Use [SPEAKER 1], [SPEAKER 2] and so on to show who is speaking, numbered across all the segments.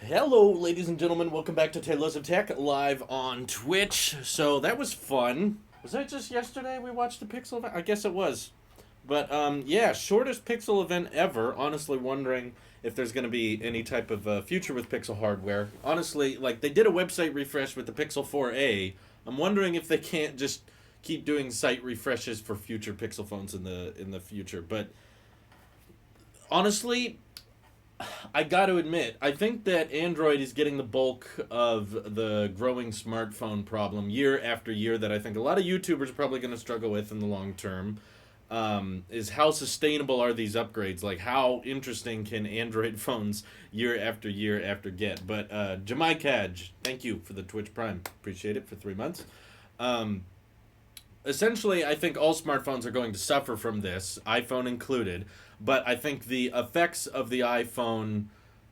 [SPEAKER 1] Hello, ladies and gentlemen. Welcome back to Taylors of Tech live on Twitch. So that was fun. Was that just yesterday we watched the Pixel event? I guess it was. But yeah, shortest Pixel event ever. Honestly, wondering if there's going to be any type of future with Pixel hardware. Honestly, like they did a website refresh with the Pixel 4a. I'm wondering if they can't just keep doing site refreshes for future Pixel phones in the future. But honestly, I got to admit, I think that Android is getting the bulk of the growing smartphone problem year after year that I think a lot of YouTubers are probably going to struggle with in the long term. Is how sustainable are these upgrades? Like, how interesting can Android phones year after get? But Jamai Kaj, thank you for the Twitch Prime. Appreciate it for 3 months. Um, Essentially, I think all smartphones are going to suffer from this, iPhone included. But I think the effects of the iPhone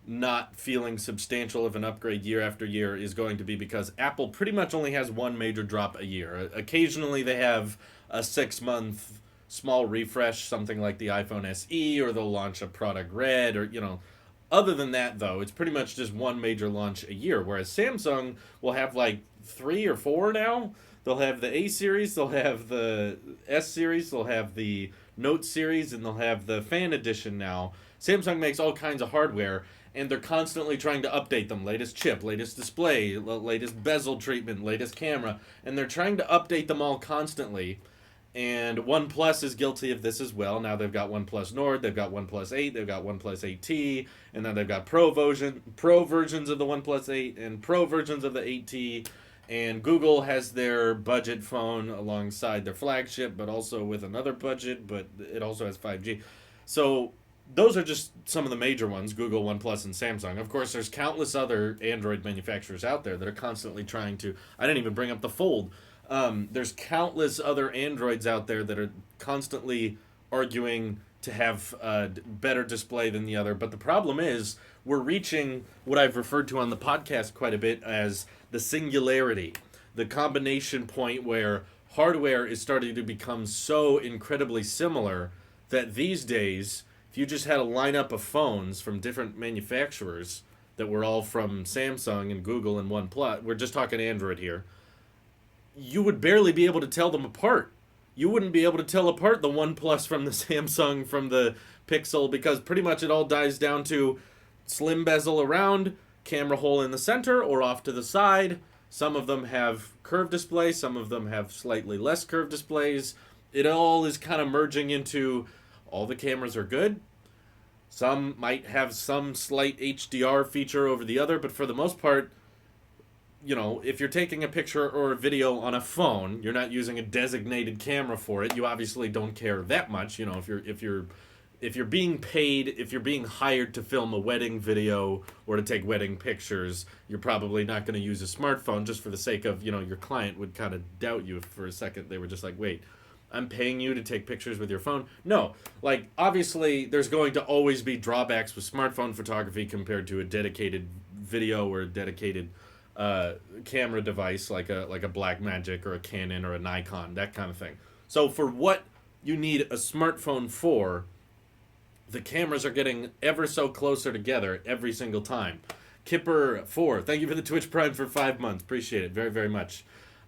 [SPEAKER 1] not feeling substantial of an upgrade year after year is going to be because Apple pretty much only has one major drop a year. Occasionally, they have a 6 month small refresh, something like the iPhone SE, or they'll launch a product Red, or, Other than that, though, it's pretty much just one major launch a year, whereas Samsung will have like three or four now. They'll have the A series, they'll have the S series, they'll have the Note series, and they'll have the Fan edition now. Samsung makes all kinds of hardware, and they're constantly trying to update them. Latest chip, latest display, latest bezel treatment, latest camera, and they're trying to update them all constantly. And OnePlus is guilty of this as well. Now they've got OnePlus Nord, they've got OnePlus 8, they've got OnePlus 8T, and then they've got pro versions of the OnePlus 8 and pro versions of the 8T. And Google has their budget phone alongside their flagship, but also with another budget, but it also has 5G. So those are just some of the major ones, Google, OnePlus, and Samsung. Of course, there's countless other Android manufacturers out there that are constantly trying to... I didn't even bring up the Fold. There's countless other Androids out there that are constantly arguing to have a better display than the other. But the problem is we're reaching what I've referred to on the podcast quite a bit as the singularity, the combination point where hardware is starting to become so incredibly similar that these days, if you just had a lineup of phones from different manufacturers that were all from Samsung and Google and OnePlus, we're just talking Android here, you would barely be able to tell them apart. You wouldn't be able to tell apart the OnePlus from the Samsung from the Pixel because pretty much it all dies down to slim bezel around, camera hole in the center or off to the side. Some of them have curved displays, some of them have slightly less curved displays. It all is kind of merging into all the cameras are good. Some might have some slight HDR feature over the other, but for the most part, if you're taking a picture or a video on a phone, you're not using a designated camera for it. You obviously don't care that much. If you're being paid, if you're being hired to film a wedding video or to take wedding pictures, you're probably not going to use a smartphone just for the sake of, your client would kind of doubt you if for a second they were just like, wait, I'm paying you to take pictures with your phone? No. Like, obviously, there's going to always be drawbacks with smartphone photography compared to a dedicated video or a dedicated camera device like a Blackmagic or a Canon or a Nikon, that kind of thing. So for what you need a smartphone for, the cameras are getting ever so closer together every single time. Kipper4, thank you for the Twitch Prime for 5 months. Appreciate it very, very much.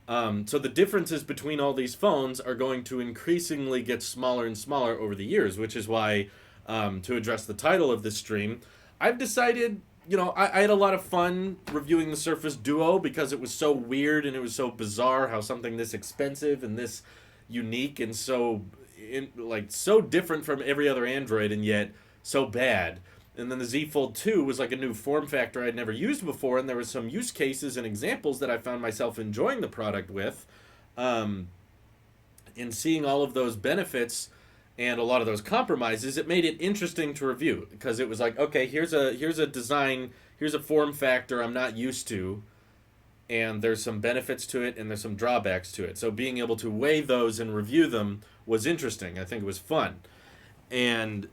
[SPEAKER 1] So the differences between all these phones are going to increasingly get smaller and smaller over the years, which is why, to address the title of this stream, I've decided, I had a lot of fun reviewing the Surface Duo because it was so weird and it was so bizarre how something this expensive and this unique and so different from every other Android and yet so bad. And then the Z Fold 2 was like a new form factor I'd never used before, and there were some use cases and examples that I found myself enjoying the product with. In seeing all of those benefits and a lot of those compromises, it made it interesting to review because it was like, okay, here's a design, here's a form factor I'm not used to, and there's some benefits to it and there's some drawbacks to it. So being able to weigh those and review them was interesting. I think it was fun. And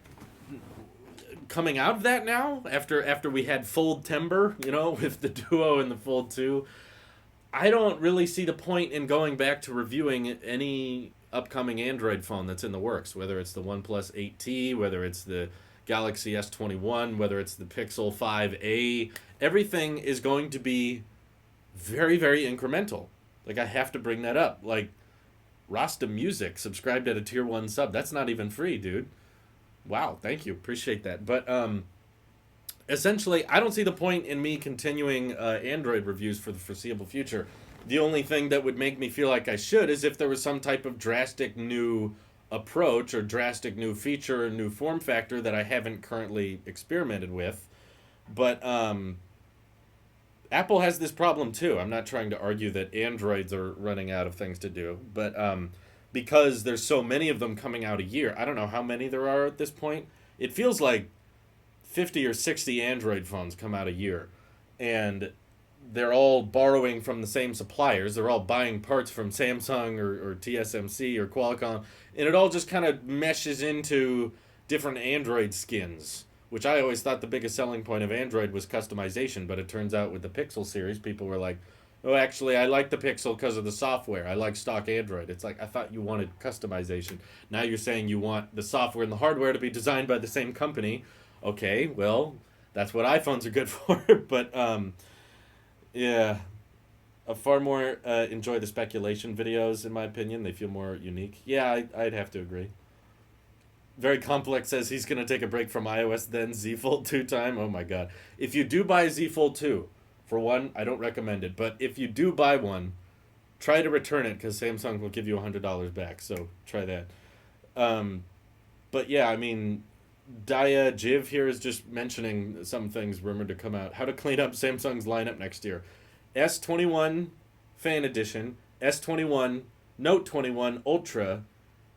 [SPEAKER 1] coming out of that now, after we had Fold Timber, with the Duo and the Fold 2, I don't really see the point in going back to reviewing any upcoming Android phone that's in the works, whether it's the OnePlus 8T, whether it's the Galaxy S21, whether it's the Pixel 5a, everything is going to be very, very incremental. Like, I have to bring that up. Like, Rasta Music subscribed at a tier 1 sub. That's not even free, dude. Wow, thank you. Appreciate that. But essentially, I don't see the point in me continuing Android reviews for the foreseeable future. The only thing that would make me feel like I should is if there was some type of drastic new approach or drastic new feature or new form factor that I haven't currently experimented with. But Apple has this problem too. I'm not trying to argue that Androids are running out of things to do, but because there's so many of them coming out a year, I don't know how many there are at this point. It feels like 50 or 60 Android phones come out a year, and they're all borrowing from the same suppliers. They're all buying parts from Samsung or TSMC or Qualcomm, and it all just kind of meshes into different Android skins, which I always thought the biggest selling point of Android was customization, but it turns out with the Pixel series, people were like, oh, actually, I like the Pixel because of the software. I like stock Android. It's like, I thought you wanted customization. Now you're saying you want the software and the hardware to be designed by the same company. Okay, well, that's what iPhones are good for. But, yeah, I far more enjoy the speculation videos, in my opinion. They feel more unique. Yeah, I'd have to agree. Very Complex says he's going to take a break from iOS, then Z Fold 2 time. Oh my god. If you do buy Z Fold 2, for one, I don't recommend it. But if you do buy one, try to return it because Samsung will give you $100 back. So try that. But yeah, I mean, Daya Jiv here is just mentioning some things rumored to come out. How to clean up Samsung's lineup next year. S21 Fan Edition, S21, Note 21 Ultra,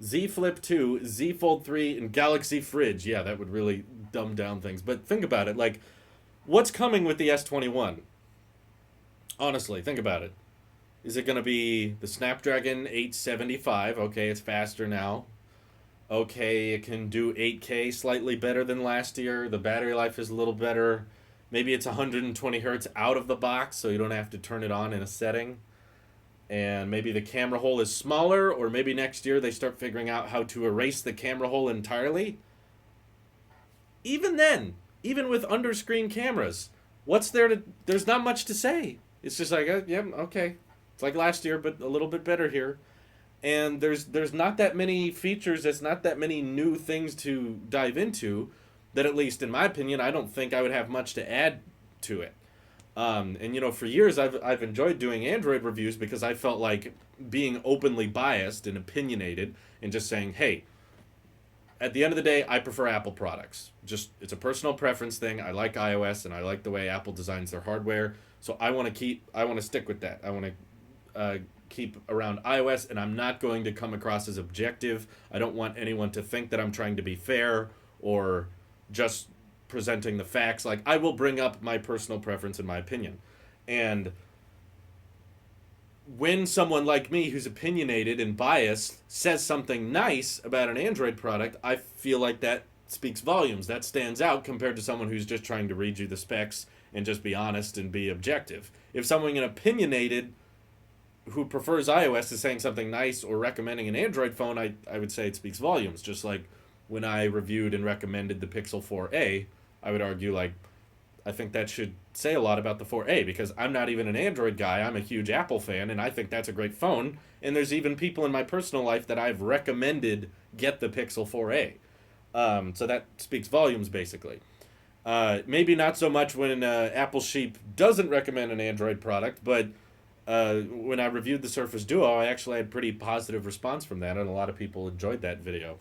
[SPEAKER 1] Z Flip 2, Z Fold 3, and Galaxy Fridge. Yeah, that would really dumb down things. But think about it. Like, what's coming with the S21? Honestly, think about it. Is it going to be the Snapdragon 875? Okay, it's faster now. Okay, it can do 8K slightly better than last year. The battery life is a little better. Maybe it's 120 hertz out of the box, so you don't have to turn it on in a setting. And maybe the camera hole is smaller, or maybe next year they start figuring out how to erase the camera hole entirely. Even then, even with under-screen cameras, what's there to... There's not much to say. It's just like, yeah, okay. It's like last year, but a little bit better here. And there's not that many features, there's not that many new things to dive into that, at least in my opinion, I don't think I would have much to add to it. And you know, for years I've enjoyed doing Android reviews because I felt like being openly biased and opinionated and just saying, hey, at the end of the day, I prefer Apple products. Just, it's a personal preference thing. I like iOS and I like the way Apple designs their hardware. So I want to stick with that. I want to keep around iOS, and I'm not going to come across as objective. I don't want anyone to think that I'm trying to be fair or just presenting the facts. Like, I will bring up my personal preference and my opinion. And when someone like me who's opinionated and biased says something nice about an Android product, I feel like that speaks volumes. That stands out compared to someone who's just trying to read you the specs and just be honest and be objective. If someone opinionated who prefers iOS is saying something nice or recommending an Android phone, I would say it speaks volumes. Just like when I reviewed and recommended the Pixel 4a, I would argue, like, I think that should say a lot about the 4a because I'm not even an Android guy. I'm a huge Apple fan, and I think that's a great phone. And there's even people in my personal life that I've recommended get the Pixel 4a. So that speaks volumes, basically. Maybe not so much when Apple Sheep doesn't recommend an Android product, but when I reviewed the Surface Duo, I actually had pretty positive response from that, and a lot of people enjoyed that video,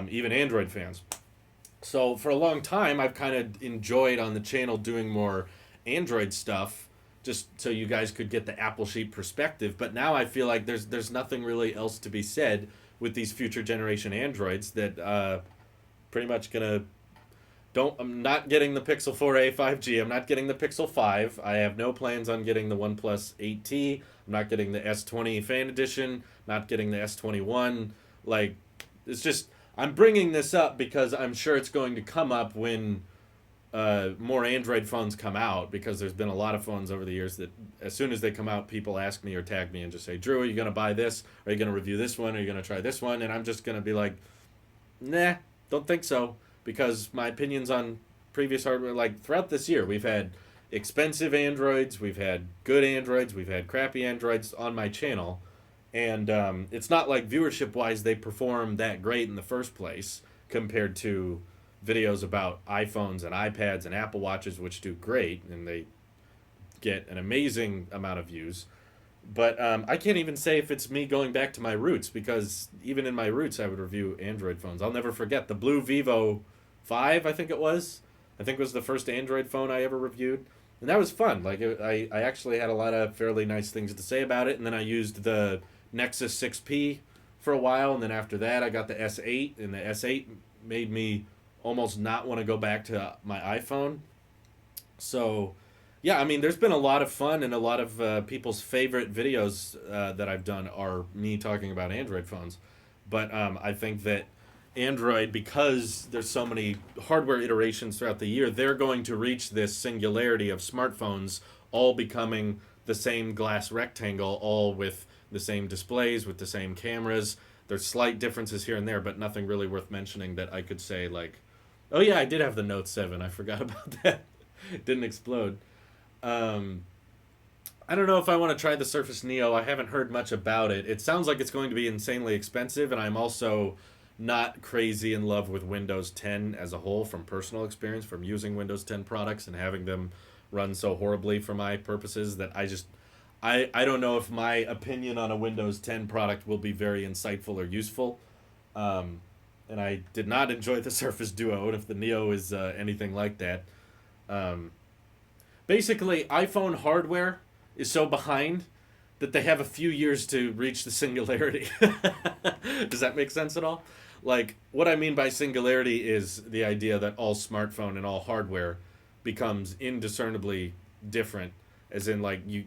[SPEAKER 1] even Android fans. So for a long time, I've kind of enjoyed on the channel doing more Android stuff, just so you guys could get the Apple Sheep perspective. But now I feel like there's nothing really else to be said with these future generation Androids that pretty much gonna... I'm not getting the Pixel 4a 5G. I'm not getting the Pixel 5. I have no plans on getting the OnePlus 8T. I'm not getting the S20 Fan Edition. Not getting the S21. Like, it's just... I'm bringing this up because I'm sure it's going to come up when more Android phones come out, because there's been a lot of phones over the years that as soon as they come out, people ask me or tag me and just say, Drew, are you going to buy this? Are you going to review this one? Are you going to try this one? And I'm just going to be like, nah, don't think so. because my opinions on previous hardware, like throughout this year, we've had expensive Androids, we've had good Androids, we've had crappy Androids on my channel, and it's not like viewership wise they perform that great in the first place compared to videos about iPhones and iPads and Apple Watches, which do great and they get an amazing amount of views. But I can't even say if it's me going back to my roots, because even in my roots, I would review Android phones. I'll never forget the Blue Vivo 5, I think it was. I think it was the first Android phone I ever reviewed. And that was fun. I actually had a lot of fairly nice things to say about it. And then I used the Nexus 6P for a while. And then after that, I got the S8. And the S8 made me almost not want to go back to my iPhone. So yeah, I mean, there's been a lot of fun, and a lot of people's favorite videos that I've done are me talking about Android phones. But I think that Android, because there's so many hardware iterations throughout the year, they're going to reach this singularity of smartphones all becoming the same glass rectangle, all with the same displays, with the same cameras. There's slight differences here and there, but nothing really worth mentioning that I could say, like, oh yeah, I did have the Note 7. I forgot about that. It didn't explode. Um, I don't know if I want to try the Surface Neo. I haven't heard much about it. It sounds like it's going to be insanely expensive, and I'm also not crazy in love with Windows 10 as a whole from personal experience, from using Windows 10 products and having them run so horribly for my purposes that I don't know if my opinion on a Windows 10 product will be very insightful or useful. And I did not enjoy the Surface Duo, and if the Neo is anything like that. Um, Basically, iPhone hardware is so behind that they have a few years to reach the singularity. Does that make sense at all? Like, what I mean by singularity is the idea that all smartphone and all hardware becomes indiscernibly different, as in, like, you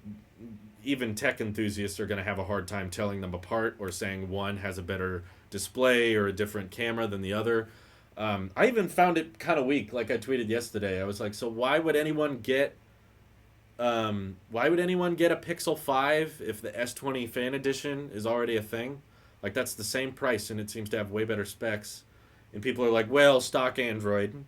[SPEAKER 1] even tech enthusiasts are going to have a hard time telling them apart or saying one has a better display or a different camera than the other. I even found it kind of weak, like I tweeted yesterday. I was like, so why would anyone get a Pixel 5 if the S20 Fan Edition is already a thing? Like, that's the same price, and it seems to have way better specs. And people are like, well, stock Android.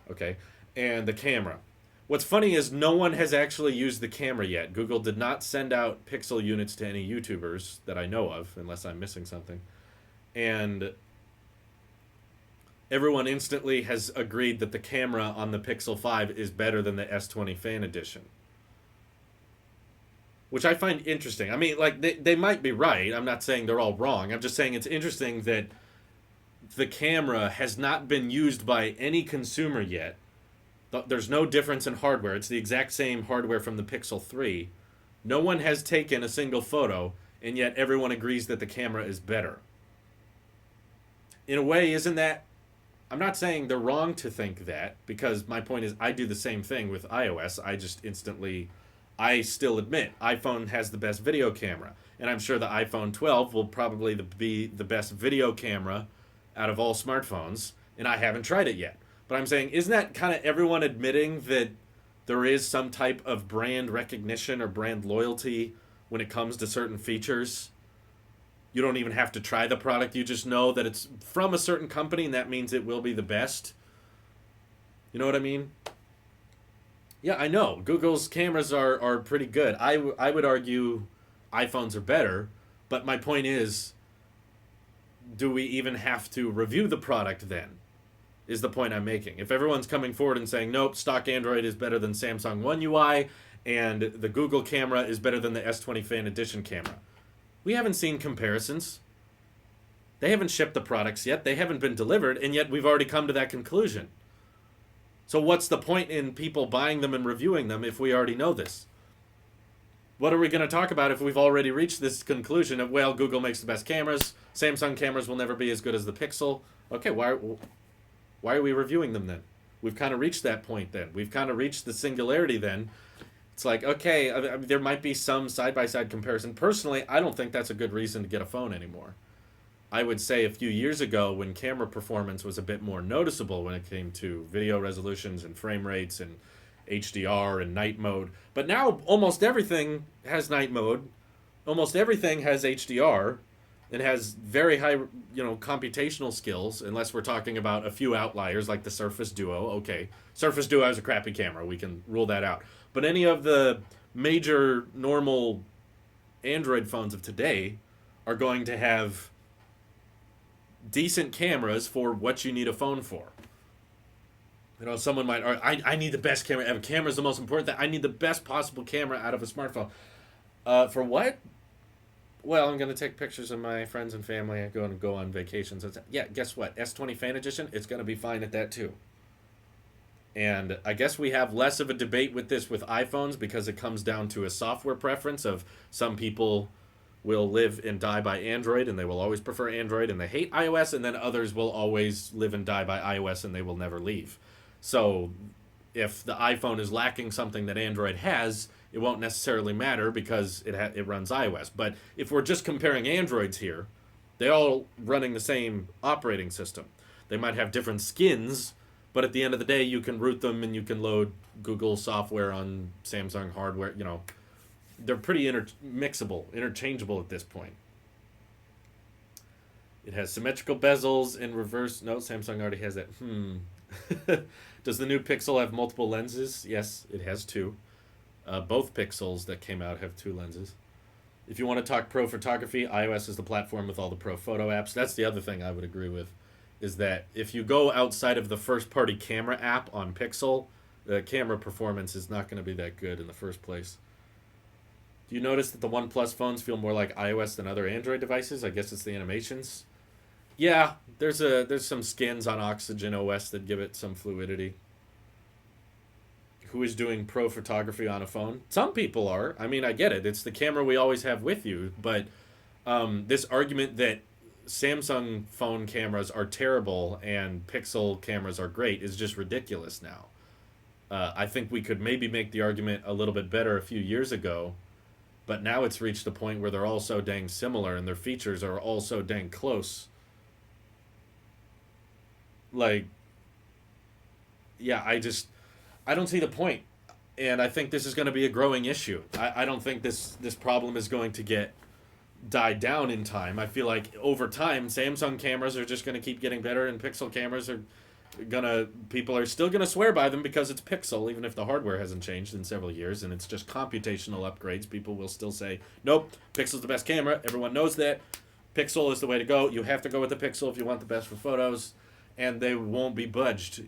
[SPEAKER 1] Okay. And the camera. What's funny is no one has actually used the camera yet. Google did not send out Pixel units to any YouTubers that I know of, unless I'm missing something. And everyone instantly has agreed that the camera on the Pixel 5 is better than the S20 Fan Edition. Which I find interesting. I mean, like, they might be right. I'm not saying they're all wrong. I'm just saying it's interesting that the camera has not been used by any consumer yet. There's no difference in hardware. It's the exact same hardware from the Pixel 3. No one has taken a single photo, and yet everyone agrees that the camera is better. In a way, isn't that... I'm not saying they're wrong to think that, because my point is I do the same thing with iOS. I still admit iPhone has the best video camera, and I'm sure the iPhone 12 will probably be the best video camera out of all smartphones, and I haven't tried it yet. But I'm saying, isn't that kind of everyone admitting that there is some type of brand recognition or brand loyalty when it comes to certain features? You don't even have to try the product. You just know that it's from a certain company, and that means it will be the best. You know what I mean? Yeah, I know. Google's cameras are pretty good. I would argue iPhones are better, but my point is, do we even have to review the product then? Is the point I'm making. If everyone's coming forward and saying, nope, stock Android is better than Samsung One UI, and the Google camera is better than the S20 Fan Edition camera. We haven't seen comparisons. They haven't shipped the products yet. They haven't been delivered, and yet we've already come to that conclusion. So what's the point in people buying them and reviewing them if we already know this? What are we going to talk about if we've already reached this conclusion of, well, Google makes the best cameras, Samsung cameras will never be as good as the Pixel? Okay, why are we reviewing them then? We've kind of reached that point then. We've kind of reached the singularity then. It's like, okay, I mean, there might be some side-by-side comparison. Personally, I don't think that's a good reason to get a phone anymore. I would say a few years ago, when camera performance was a bit more noticeable when it came to video resolutions and frame rates and HDR and night mode. But now almost everything has night mode. Almost everything has HDR. It has very high, computational skills, unless we're talking about a few outliers like the Surface Duo. Okay, Surface Duo is a crappy camera. We can rule that out. But any of the major normal Android phones of today are going to have decent cameras for what you need a phone for. Someone might, I need the best camera. Camera is the most important thing. I need the best possible camera out of a smartphone. For what? Well, I'm going to take pictures of my friends and family. I'm going to go on vacations. Yeah, guess what? S20 Fan Edition, it's going to be fine at that too. And I guess we have less of a debate with this with iPhones because it comes down to a software preference of some people will live and die by Android and they will always prefer Android and they hate iOS, and then others will always live and die by iOS and they will never leave. So if the iPhone is lacking something that Android has, it won't necessarily matter because it runs iOS. But if we're just comparing Androids here, they all running the same operating system. They might have different skins, but at the end of the day, you can root them and you can load Google software on Samsung hardware. They're pretty interchangeable at this point. It has symmetrical bezels in reverse. No, Samsung already has that. Does the new Pixel have multiple lenses? Yes, it has two. Both Pixels that came out have two lenses. If you want to talk pro photography, iOS is the platform with all the pro photo apps. That's the other thing I would agree with, is that if you go outside of the first-party camera app on Pixel, the camera performance is not going to be that good in the first place. Do you notice that the OnePlus phones feel more like iOS than other Android devices? I guess it's the animations. Yeah, there's some skins on Oxygen OS that give it some fluidity. Who is doing pro photography on a phone? Some people are. I mean, I get it. It's the camera we always have with you. But this argument that Samsung phone cameras are terrible and Pixel cameras are great is just ridiculous now. I think we could maybe make the argument a little bit better a few years ago, but now it's reached the point where they're all so dang similar and their features are all so dang close. Like, yeah, I don't see the point. And I think this is going to be a growing issue. I don't think this problem is going to get died down in time. I feel like over time, Samsung cameras are just going to keep getting better, and Pixel cameras are people are still going to swear by them because it's Pixel, even if the hardware hasn't changed in several years, and it's just computational upgrades. People will still say, nope, Pixel's the best camera. Everyone knows that. Pixel is the way to go. You have to go with the Pixel if you want the best for photos, and they won't be budged.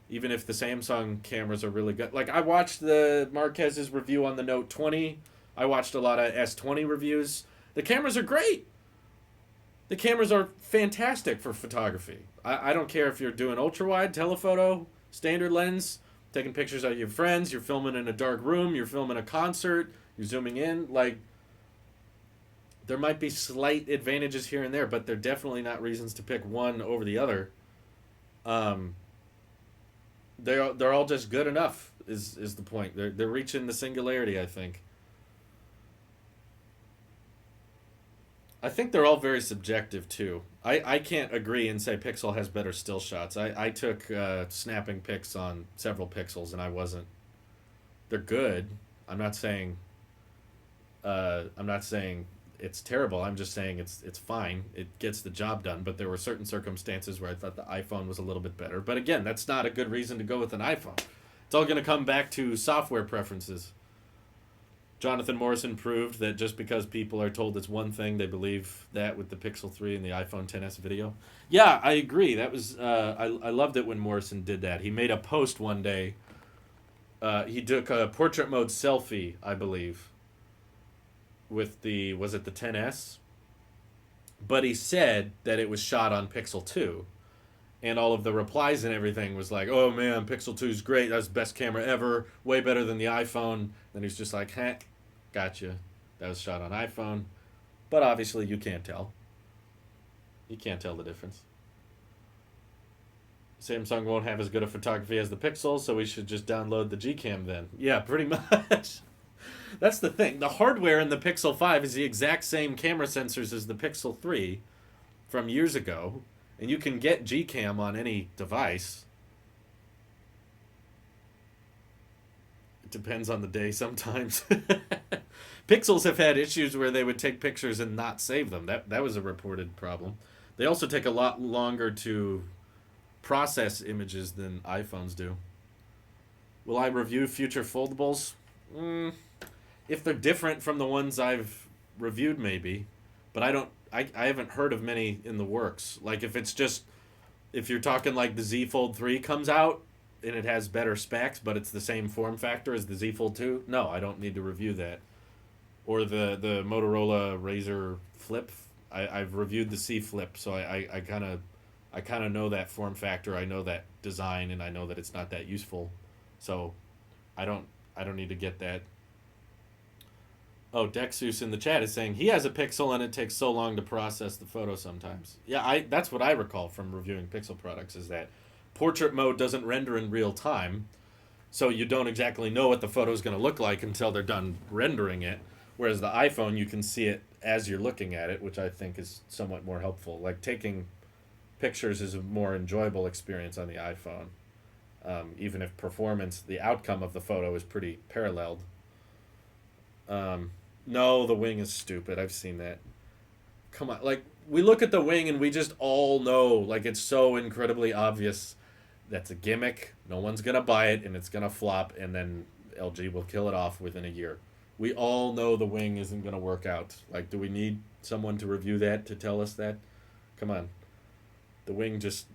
[SPEAKER 1] Even if the Samsung cameras are really good. Like, I watched the Marquez's review on the Note 20. I watched a lot of S20 reviews. The cameras are great. The cameras are fantastic for photography. I don't care if you're doing ultra-wide, telephoto, standard lens, taking pictures of your friends, you're filming in a dark room, you're filming a concert, you're zooming in. Like, there might be slight advantages here and there, but they're definitely not reasons to pick one over the other. They're all just good enough is the point. They're reaching the singularity, I think. I think they're all very subjective too. I can't agree and say Pixel has better still shots. I took snapping pics on several Pixels and I wasn't. They're good. I'm not saying it's terrible. I'm just saying it's fine. It gets the job done. But there were certain circumstances where I thought the iPhone was a little bit better. But again, that's not a good reason to go with an iPhone. It's all going to come back to software preferences. Jonathan Morrison proved that just because people are told it's one thing, they believe that with the Pixel 3 and the iPhone XS video. Yeah, I agree. That was I loved it when Morrison did that. He made a post one day. He took a portrait mode selfie, I believe, with was it the XS? But he said that it was shot on Pixel 2. And all of the replies and everything was like, oh man, Pixel 2 is great. That's the best camera ever. Way better than the iPhone. Then he's just like, heck, gotcha. That was shot on iPhone. But obviously you can't tell. You can't tell the difference. Samsung won't have as good a photography as the Pixel, so we should just download the Gcam then. Yeah, pretty much. That's the thing. The hardware in the Pixel 5 is the exact same camera sensors as the Pixel 3 from years ago. And you can get Gcam on any device. It depends on the day sometimes. Pixels have had issues where they would take pictures and not save them. That was a reported problem. They also take a lot longer to process images than iPhones do. Will I review future foldables? If they're different from the ones I've reviewed, maybe. But I don't. I haven't heard of many in the works. Like if it's just if you're talking like the Z Fold 3 comes out and it has better specs, but it's the same form factor as the Z Fold 2, no, I don't need to review that. Or the Motorola Razr Flip. I've reviewed the C Flip, so I kind of know that form factor. I know that design, and I know that it's not that useful. So I don't need to get that. Oh, Dexus in the chat is saying he has a Pixel and it takes so long to process the photo sometimes. Yeah, that's what I recall from reviewing Pixel products is that portrait mode doesn't render in real time, so you don't exactly know what the photo is going to look like until they're done rendering it. Whereas the iPhone, you can see it as you're looking at it, which I think is somewhat more helpful. Like taking pictures is a more enjoyable experience on the iPhone, even if performance, the outcome of the photo is pretty paralleled. No, the wing is stupid. I've seen that. Come on, like we look at the wing and we just all know, like it's so incredibly obvious that's a gimmick. No one's gonna buy it and it's gonna flop, and then LG will kill it off within a year. We all know the wing isn't gonna work out. Like, do we need someone to review that to tell us that? Come on, the wing just,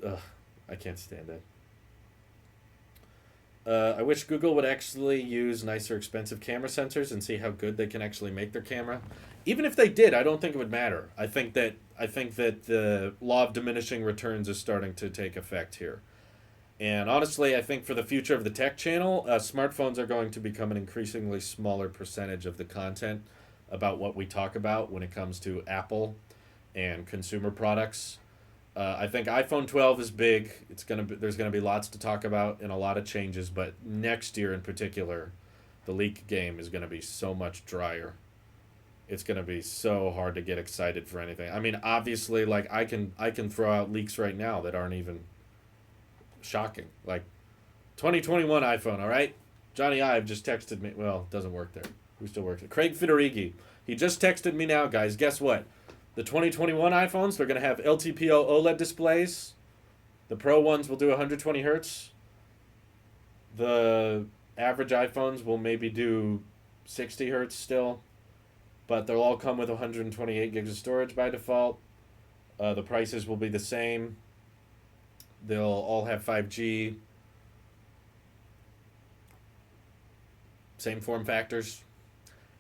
[SPEAKER 1] I can't stand that. I wish Google would actually use nicer, expensive camera sensors and see how good they can actually make their camera. Even if they did, I don't think it would matter. I think that the law of diminishing returns is starting to take effect here. And honestly, I think for the future of the tech channel, smartphones are going to become an increasingly smaller percentage of the content about what we talk about when it comes to Apple and consumer products. I think iPhone 12 is big. There's gonna be lots to talk about and a lot of changes, but next year in particular, the leak game is gonna be so much drier. It's gonna be so hard to get excited for anything. I mean, obviously, like I can throw out leaks right now that aren't even shocking. Like 2021 iPhone, all right? Johnny Ive just texted me. Well, it doesn't work there. Who still works? Craig Federighi. He just texted me now, guys. Guess what? The 2021 iPhones, they're going to have LTPO OLED displays. The Pro ones will do 120 hertz. The average iPhones will maybe do 60 hertz still. But they'll all come with 128 gigs of storage by default. The prices will be the same. They'll all have 5G. Same form factors.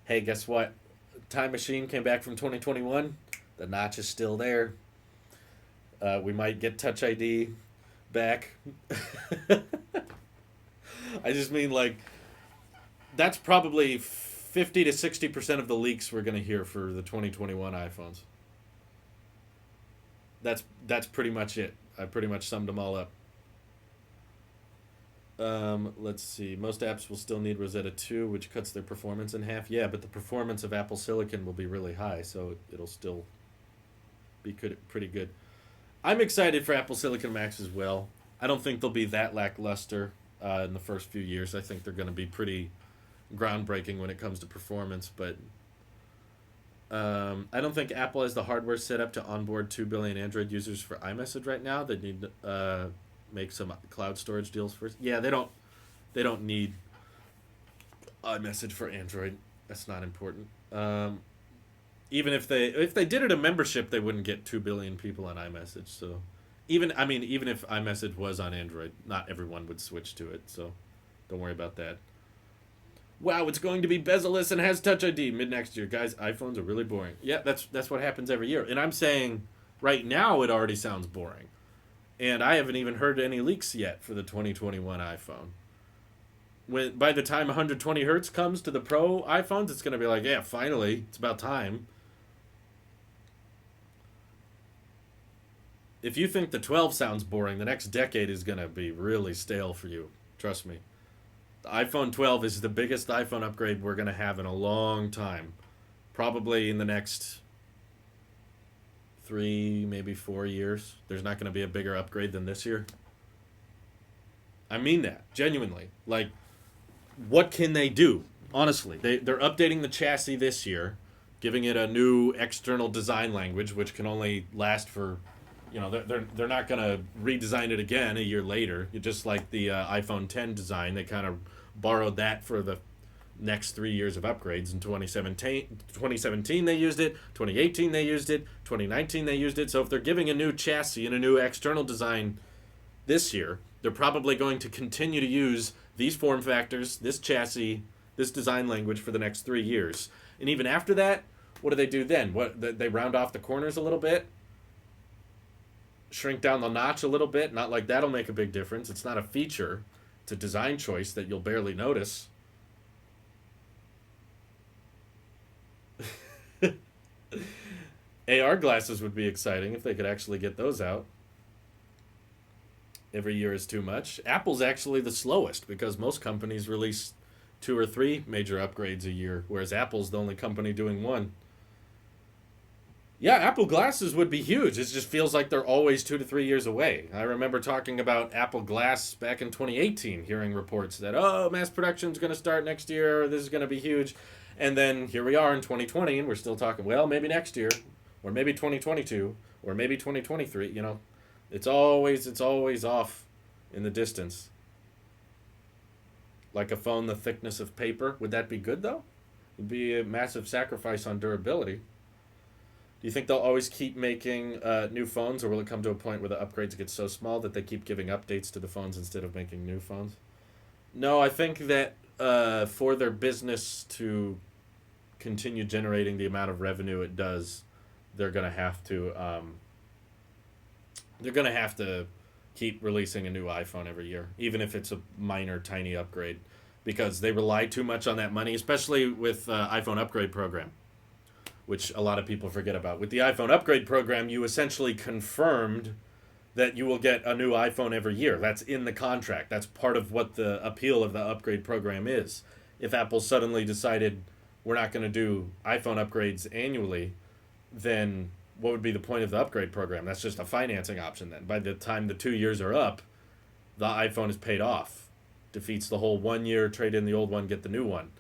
[SPEAKER 1] Hey, guess what? Time Machine came back from 2021. The notch is still there. We might get Touch ID back. I just mean, like, that's probably 50 to 60% of the leaks we're going to hear for the 2021 iPhones. That's pretty much it. I pretty much summed them all up. Let's see. Most apps will still need Rosetta 2, which cuts their performance in half. Yeah, but the performance of Apple Silicon will be really high, so it'll still be pretty good. I'm excited for Apple Silicon Max as well. I don't think they'll be that lackluster in the first few years. I think they're going to be pretty groundbreaking when it comes to performance, but I don't think Apple has the hardware set up to onboard 2 billion Android users for iMessage right now. They need to make some cloud storage deals first. Yeah, they don't need iMessage for Android. That's not important. Even if they did it a membership, they wouldn't get 2 billion people on iMessage. So even if iMessage was on Android, not everyone would switch to it. So don't worry about that. Wow, it's going to be bezel-less and has Touch ID mid next year, guys. iPhones are really boring. Yeah, that's what happens every year. And I'm saying right now it already sounds boring, and I haven't even heard any leaks yet for the 2021 iPhone. By the time 120 hertz comes to the Pro iPhones, it's going to be like, yeah, finally, it's about time. If you think the 12 sounds boring, the next decade is going to be really stale for you. Trust me. The iPhone 12 is the biggest iPhone upgrade we're going to have in a long time. Probably in the next 3, maybe 4 years. There's not going to be a bigger upgrade than this year. I mean that, genuinely. Like, what can they do? Honestly, they're updating the chassis this year, giving it a new external design language, which can only last for, they're not going to redesign it again a year later. Just like the iPhone 10 design, they kind of borrowed that for the next 3 years of upgrades. In 2017 they used it, 2018 they used it, 2019 they used it. So if they're giving a new chassis and a new external design this year, they're probably going to continue to use these form factors, this chassis, this design language for the next 3 years. And even after that, what do they do then? They round off the corners a little bit, shrink down the notch a little bit. Not like that'll make a big difference. It's not a feature. It's a design choice that you'll barely notice. AR glasses would be exciting if they could actually get those out. Every year is too much. Apple's actually the slowest because most companies release 2 or 3 major upgrades a year, whereas Apple's the only company doing one. Yeah, Apple glasses would be huge. It just feels like they're always 2 to 3 years away. I remember talking about Apple Glass back in 2018, hearing reports that, mass production's going to start next year, this is going to be huge. And then here we are in 2020, and we're still talking, well, maybe next year, or maybe 2022, or maybe 2023, It's always off in the distance. Like a phone the thickness of paper. Would that be good, though? It'd be a massive sacrifice on durability. Do you think they'll always keep making new phones, or will it come to a point where the upgrades get so small that they keep giving updates to the phones instead of making new phones? No, I think that for their business to continue generating the amount of revenue it does, they're going to have to keep releasing a new iPhone every year, even if it's a minor, tiny upgrade, because they rely too much on that money, especially with iPhone upgrade program, which a lot of people forget about. With the iPhone upgrade program, you essentially confirmed that you will get a new iPhone every year. That's in the contract. That's part of what the appeal of the upgrade program is. If Apple suddenly decided we're not going to do iPhone upgrades annually, then what would be the point of the upgrade program? That's just a financing option then. By the time the 2 years are up, the iPhone is paid off. Defeats the whole 1 year, trade in the old one, get the new one.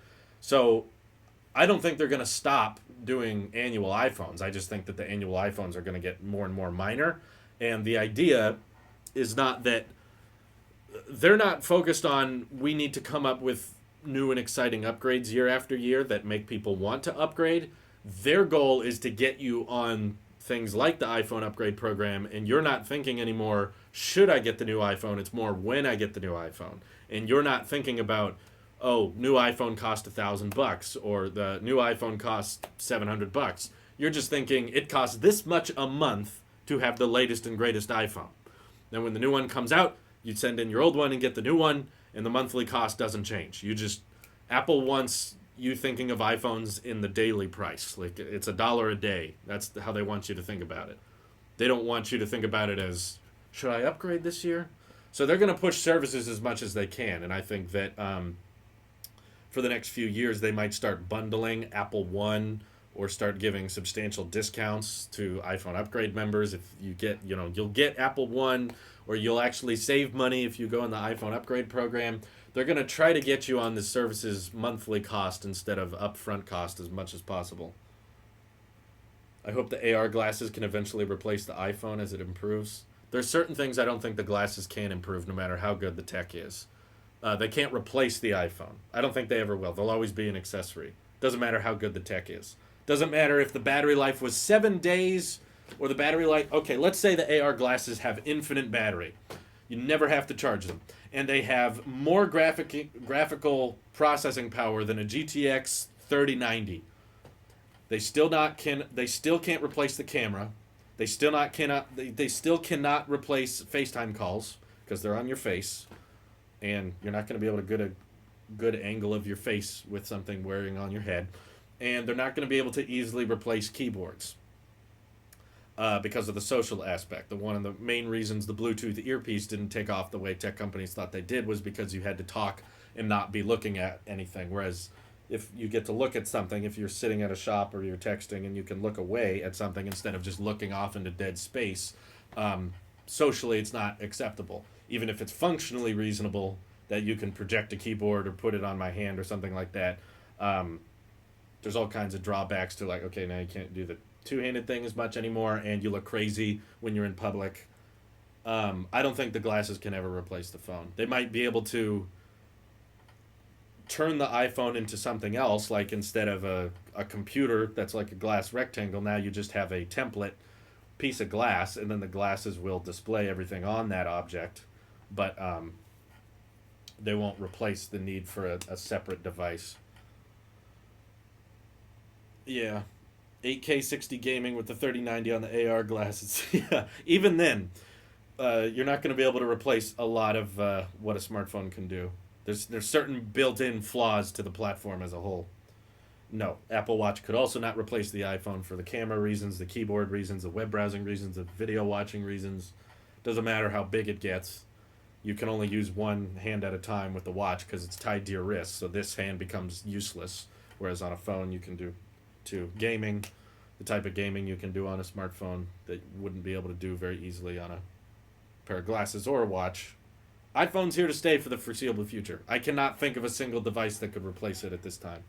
[SPEAKER 1] So I don't think they're going to stop doing annual iPhones. I just think that the annual iPhones are going to get more and more minor. And the idea is not that they're not focused on we need to come up with new and exciting upgrades year after year that make people want to upgrade. Their goal is to get you on things like the iPhone upgrade program, and you're not thinking anymore, should I get the new iPhone? It's more when I get the new iPhone. And you're not thinking about, new iPhone cost $1,000 or the new iPhone costs $700. You're just thinking it costs this much a month to have the latest and greatest iPhone. Then when the new one comes out, you send in your old one and get the new one, and the monthly cost doesn't change. Apple wants you thinking of iPhones in the daily price. Like it's $1 a day. That's how they want you to think about it. They don't want you to think about it as, should I upgrade this year? So they're going to push services as much as they can. And I think that for the next few years, they might start bundling Apple One or start giving substantial discounts to iPhone upgrade members. If you get, you'll get Apple One, or you'll actually save money if you go in the iPhone upgrade program. They're going to try to get you on the service's monthly cost instead of upfront cost as much as possible. I hope the AR glasses can eventually replace the iPhone as it improves. There's certain things I don't think the glasses can improve no matter how good the tech is. They can't replace the iPhone. I don't think they ever will. They'll always be an accessory. Doesn't matter how good the tech is. Doesn't matter if the battery life was 7 days or the battery life... Okay, let's say the AR glasses have infinite battery. You never have to charge them. And they have more graphical processing power than a GTX 3090. They still can't replace the camera. They still cannot replace FaceTime calls because they're on your face, and you're not going to be able to get a good angle of your face with something wearing on your head. And they're not going to be able to easily replace keyboards. Because of the social aspect. One of the main reasons the Bluetooth earpiece didn't take off the way tech companies thought they did was because you had to talk and not be looking at anything. Whereas if you get to look at something, if you're sitting at a shop or you're texting and you can look away at something instead of just looking off into dead space, socially it's not acceptable. Even if it's functionally reasonable that you can project a keyboard or put it on my hand or something like that, Um, there's all kinds of drawbacks to like, okay, now you can't do the two-handed thing as much anymore, and you look crazy when you're in public. I don't think the glasses can ever replace the phone. They might be able to turn the iPhone into something else, like instead of a computer that's like a glass rectangle, now you just have a template piece of glass, and then the glasses will display everything on that object, but they won't replace the need for a separate device. Yeah. 8K 60 gaming with the 3090 on the AR glasses. Yeah, even then, you're not going to be able to replace a lot of what a smartphone can do. There's certain built-in flaws to the platform as a whole. No, Apple Watch could also not replace the iPhone for the camera reasons, the keyboard reasons, the web browsing reasons, the video watching reasons. Doesn't matter how big it gets. You can only use one hand at a time with the watch because it's tied to your wrist, so this hand becomes useless. Whereas on a phone, you can do two. Gaming, the type of gaming you can do on a smartphone that you wouldn't be able to do very easily on a pair of glasses or a watch. iPhone's here to stay for the foreseeable future. I cannot think of a single device that could replace it at this time.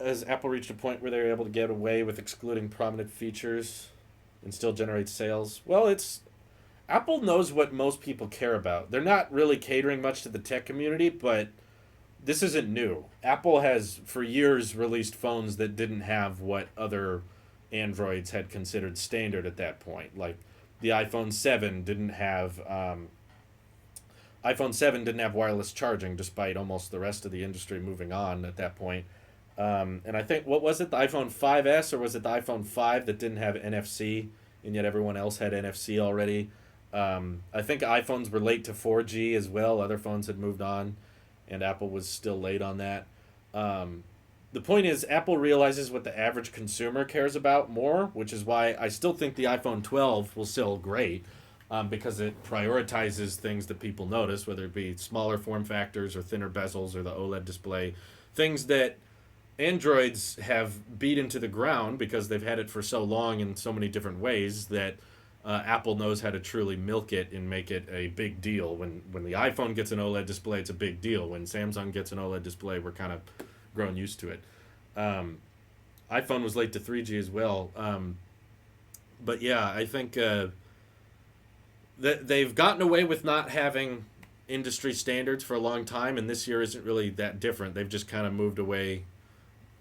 [SPEAKER 1] Has Apple reached a point where they're able to get away with excluding prominent features and still generate sales? Well, it's Apple knows what most people care about. They're not really catering much to the tech community, but this isn't new. Apple has for years released phones that didn't have what other Androids had considered standard at that point. Like the iPhone 7 didn't have wireless charging, despite almost the rest of the industry moving on at that point. And I think, what was it, the iPhone 5S, or was it the iPhone 5 that didn't have NFC, and yet everyone else had NFC already? I think iPhones were late to 4G as well. Other phones had moved on, and Apple was still late on that. The point is, Apple realizes what the average consumer cares about more, which is why I still think the iPhone 12 will sell great, because it prioritizes things that people notice, whether it be smaller form factors or thinner bezels or the OLED display, things that Androids have beat into the ground because they've had it for so long in so many different ways that Apple knows how to truly milk it and make it a big deal. When the iPhone gets an OLED display, it's a big deal. When Samsung gets an OLED display, we're kind of grown used to it. iPhone was late to 3G as well. But yeah, I think that they've gotten away with not having industry standards for a long time, and this year isn't really that different. They've just kind of moved away.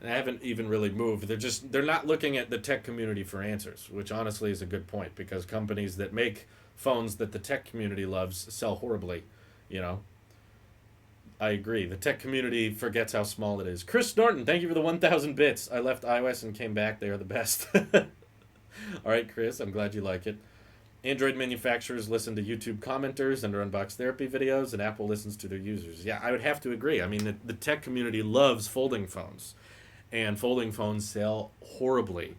[SPEAKER 1] They haven't even really moved. They're not looking at the tech community for answers, which honestly is a good point, because companies that make phones that the tech community loves sell horribly, you know. I agree. The tech community forgets how small it is. Chris Norton, thank you for the 1,000 bits. I left iOS and came back. They are the best. All right, Chris, I'm glad you like it. Android manufacturers listen to YouTube commenters and Unbox Therapy videos, and Apple listens to their users. Yeah, I would have to agree. I mean, the tech community loves folding phones, and folding phones sell horribly.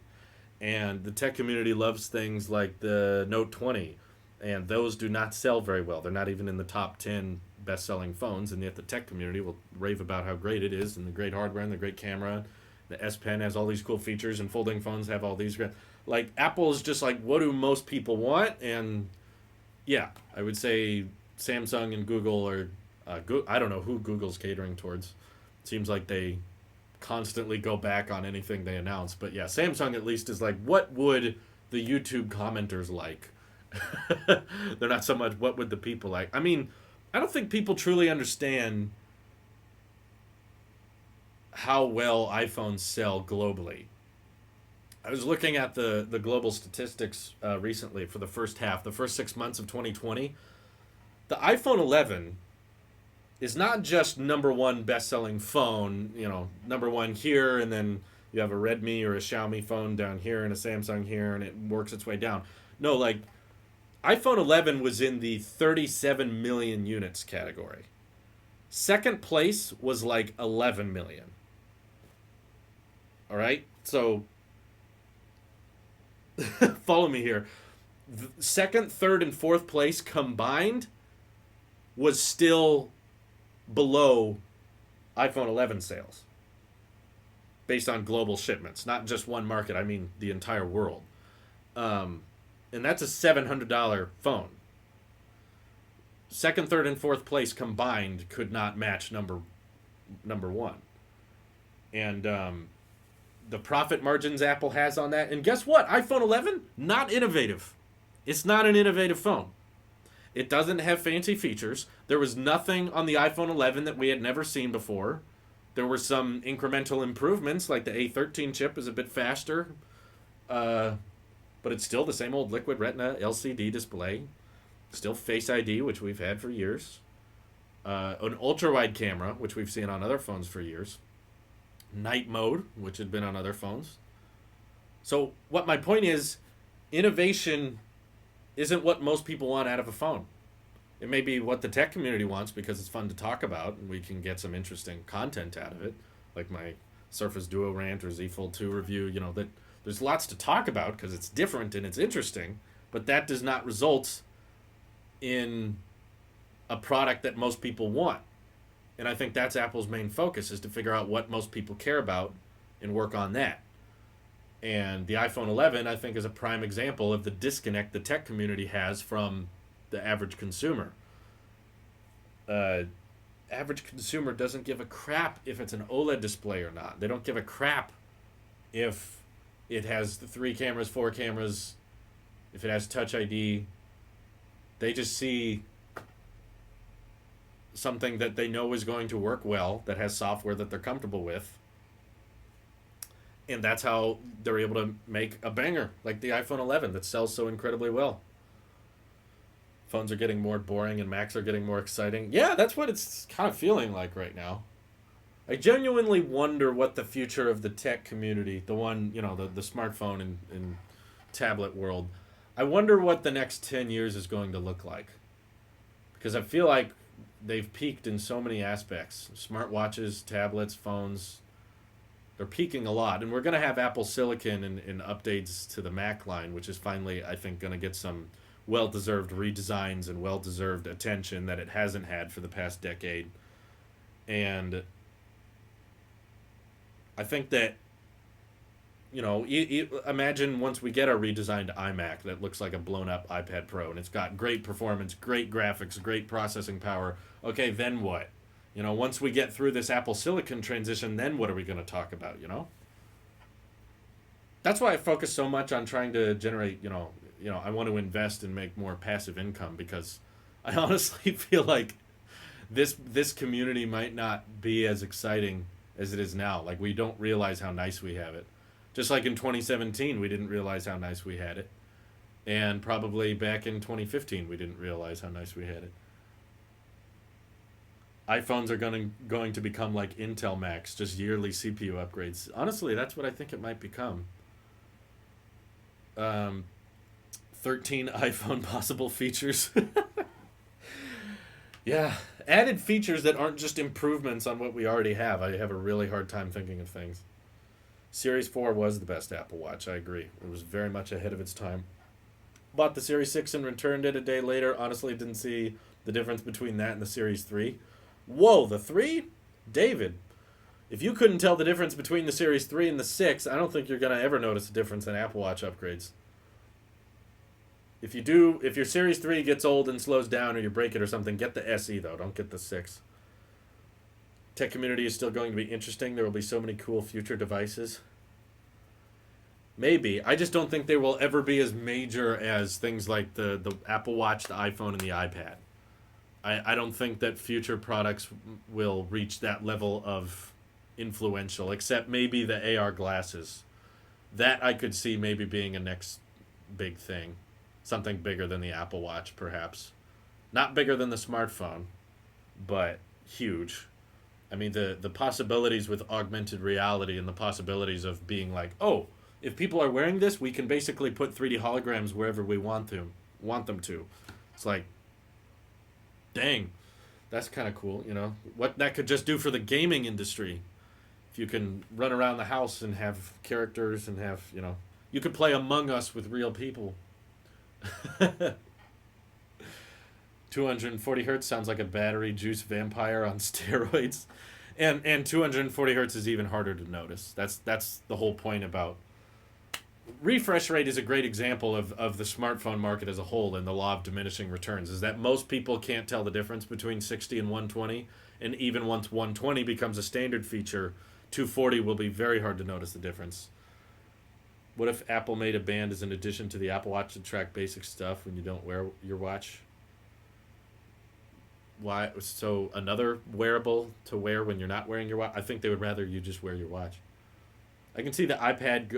[SPEAKER 1] And the tech community loves things like the Note 20, and those do not sell very well. They're not even in the top 10 best-selling phones, and yet the tech community will rave about how great it is and the great hardware and the great camera. The S Pen has all these cool features, and folding phones have all these great... Like, Apple is just like, what do most people want? And, yeah, I would say Samsung and Google are... I don't know who Google's catering towards. Seems like they constantly go back on anything they announce. But, yeah, Samsung at least is like, what would the YouTube commenters like? They're not so much, what would the people like? I mean, I don't think people truly understand how well iPhones sell globally. I was looking at the global statistics recently for the first 6 months of 2020. The iPhone 11 is not just number one best-selling phone, number one here, and then you have a Redmi or a Xiaomi phone down here and a Samsung here, and it works its way down. No, like, iPhone 11 was in the 37 million units category. Second place was like 11 million. All right? So, follow me here. The second, third, and fourth place combined was still below iPhone 11 sales based on global shipments, not just one market. I mean the entire world. And that's a $700 phone. Second, third, and fourth place combined could not match number one. and the profit margins Apple has on that. And guess what? iPhone 11, not innovative. It's not an innovative phone. It doesn't have fancy features. There was nothing on the iPhone 11 that we had never seen before. There were some incremental improvements, like the A13 chip is a bit faster, but it's still the same old Liquid Retina LCD display. Still Face ID, which we've had for years. An ultra-wide camera, which we've seen on other phones for years. Night mode, which had been on other phones. So what my point is, innovation isn't what most people want out of a phone. It may be what the tech community wants because it's fun to talk about and we can get some interesting content out of it, like my Surface Duo rant or Z Fold 2 review. That there's lots to talk about because it's different and it's interesting, but that does not result in a product that most people want. And I think that's Apple's main focus, is to figure out what most people care about and work on that. And the iPhone 11, I think, is a prime example of the disconnect the tech community has from the average consumer. Average consumer doesn't give a crap if it's an OLED display or not. They don't give a crap if it has 3 cameras, 4 cameras, if it has Touch ID. They just see something that they know is going to work well, that has software that they're comfortable with. And that's how they're able to make a banger like the iPhone 11 that sells so incredibly well. Phones are getting more boring and Macs are getting more exciting. Yeah, that's what it's kind of feeling like right now. I genuinely wonder what the future of the tech community, the one, the smartphone and tablet world, I wonder what the next 10 years is going to look like. Because I feel like they've peaked in so many aspects. Smartwatches, tablets, phones, they're peaking a lot. And we're going to have Apple Silicon and updates to the Mac line, which is finally, I think, going to get some well-deserved redesigns and well-deserved attention that it hasn't had for the past decade. And I think that, imagine once we get our redesigned iMac that looks like a blown-up iPad Pro, and it's got great performance, great graphics, great processing power. Okay, then what? Once we get through this Apple Silicon transition, then what are we going to talk about, That's why I focus so much on trying to generate, I want to invest and make more passive income, because I honestly feel like this community might not be as exciting as it is now. Like, we don't realize how nice we have it. Just like in 2017, we didn't realize how nice we had it. And probably back in 2015, we didn't realize how nice we had it. iPhones are going to become like Intel Macs, just yearly CPU upgrades. Honestly, that's what I think it might become. 13 iPhone possible features. Yeah, added features that aren't just improvements on what we already have. I have a really hard time thinking of things. Series 4 was the best Apple Watch, I agree. It was very much ahead of its time. Bought the Series 6 and returned it a day later. Honestly, didn't see the difference between that and the Series 3. Whoa, the 3? David, if you couldn't tell the difference between the Series 3 and the 6, I don't think you're going to ever notice a difference in Apple Watch upgrades. If you do, if your Series 3 gets old and slows down or you break it or something, get the SE though, don't get the 6. Tech community is still going to be interesting. There will be so many cool future devices. Maybe. I just don't think they will ever be as major as things like the Apple Watch, the iPhone, and the iPad. I don't think that future products will reach that level of influential, except maybe the AR glasses. That I could see maybe being a next big thing. Something bigger than the Apple Watch, perhaps. Not bigger than the smartphone, but huge. I mean, the possibilities with augmented reality and the possibilities of being like, oh, if people are wearing this, we can basically put 3D holograms wherever we want them to. It's like, dang, that's kind of cool, What that could just do for the gaming industry. If you can run around the house and have characters and have, you could play Among Us with real people. 240 hertz sounds like a battery juice vampire on steroids. And 240 hertz is even harder to notice. That's the whole point about refresh rate is a great example of the smartphone market as a whole and the law of diminishing returns, is that most people can't tell the difference between 60 and 120, and even once 120 becomes a standard feature, 240 will be very hard to notice the difference. What if Apple made a band as an addition to the Apple Watch to track basic stuff when you don't wear your watch? Why? So another wearable to wear when you're not wearing your watch? I think they would rather you just wear your watch. I can see the iPad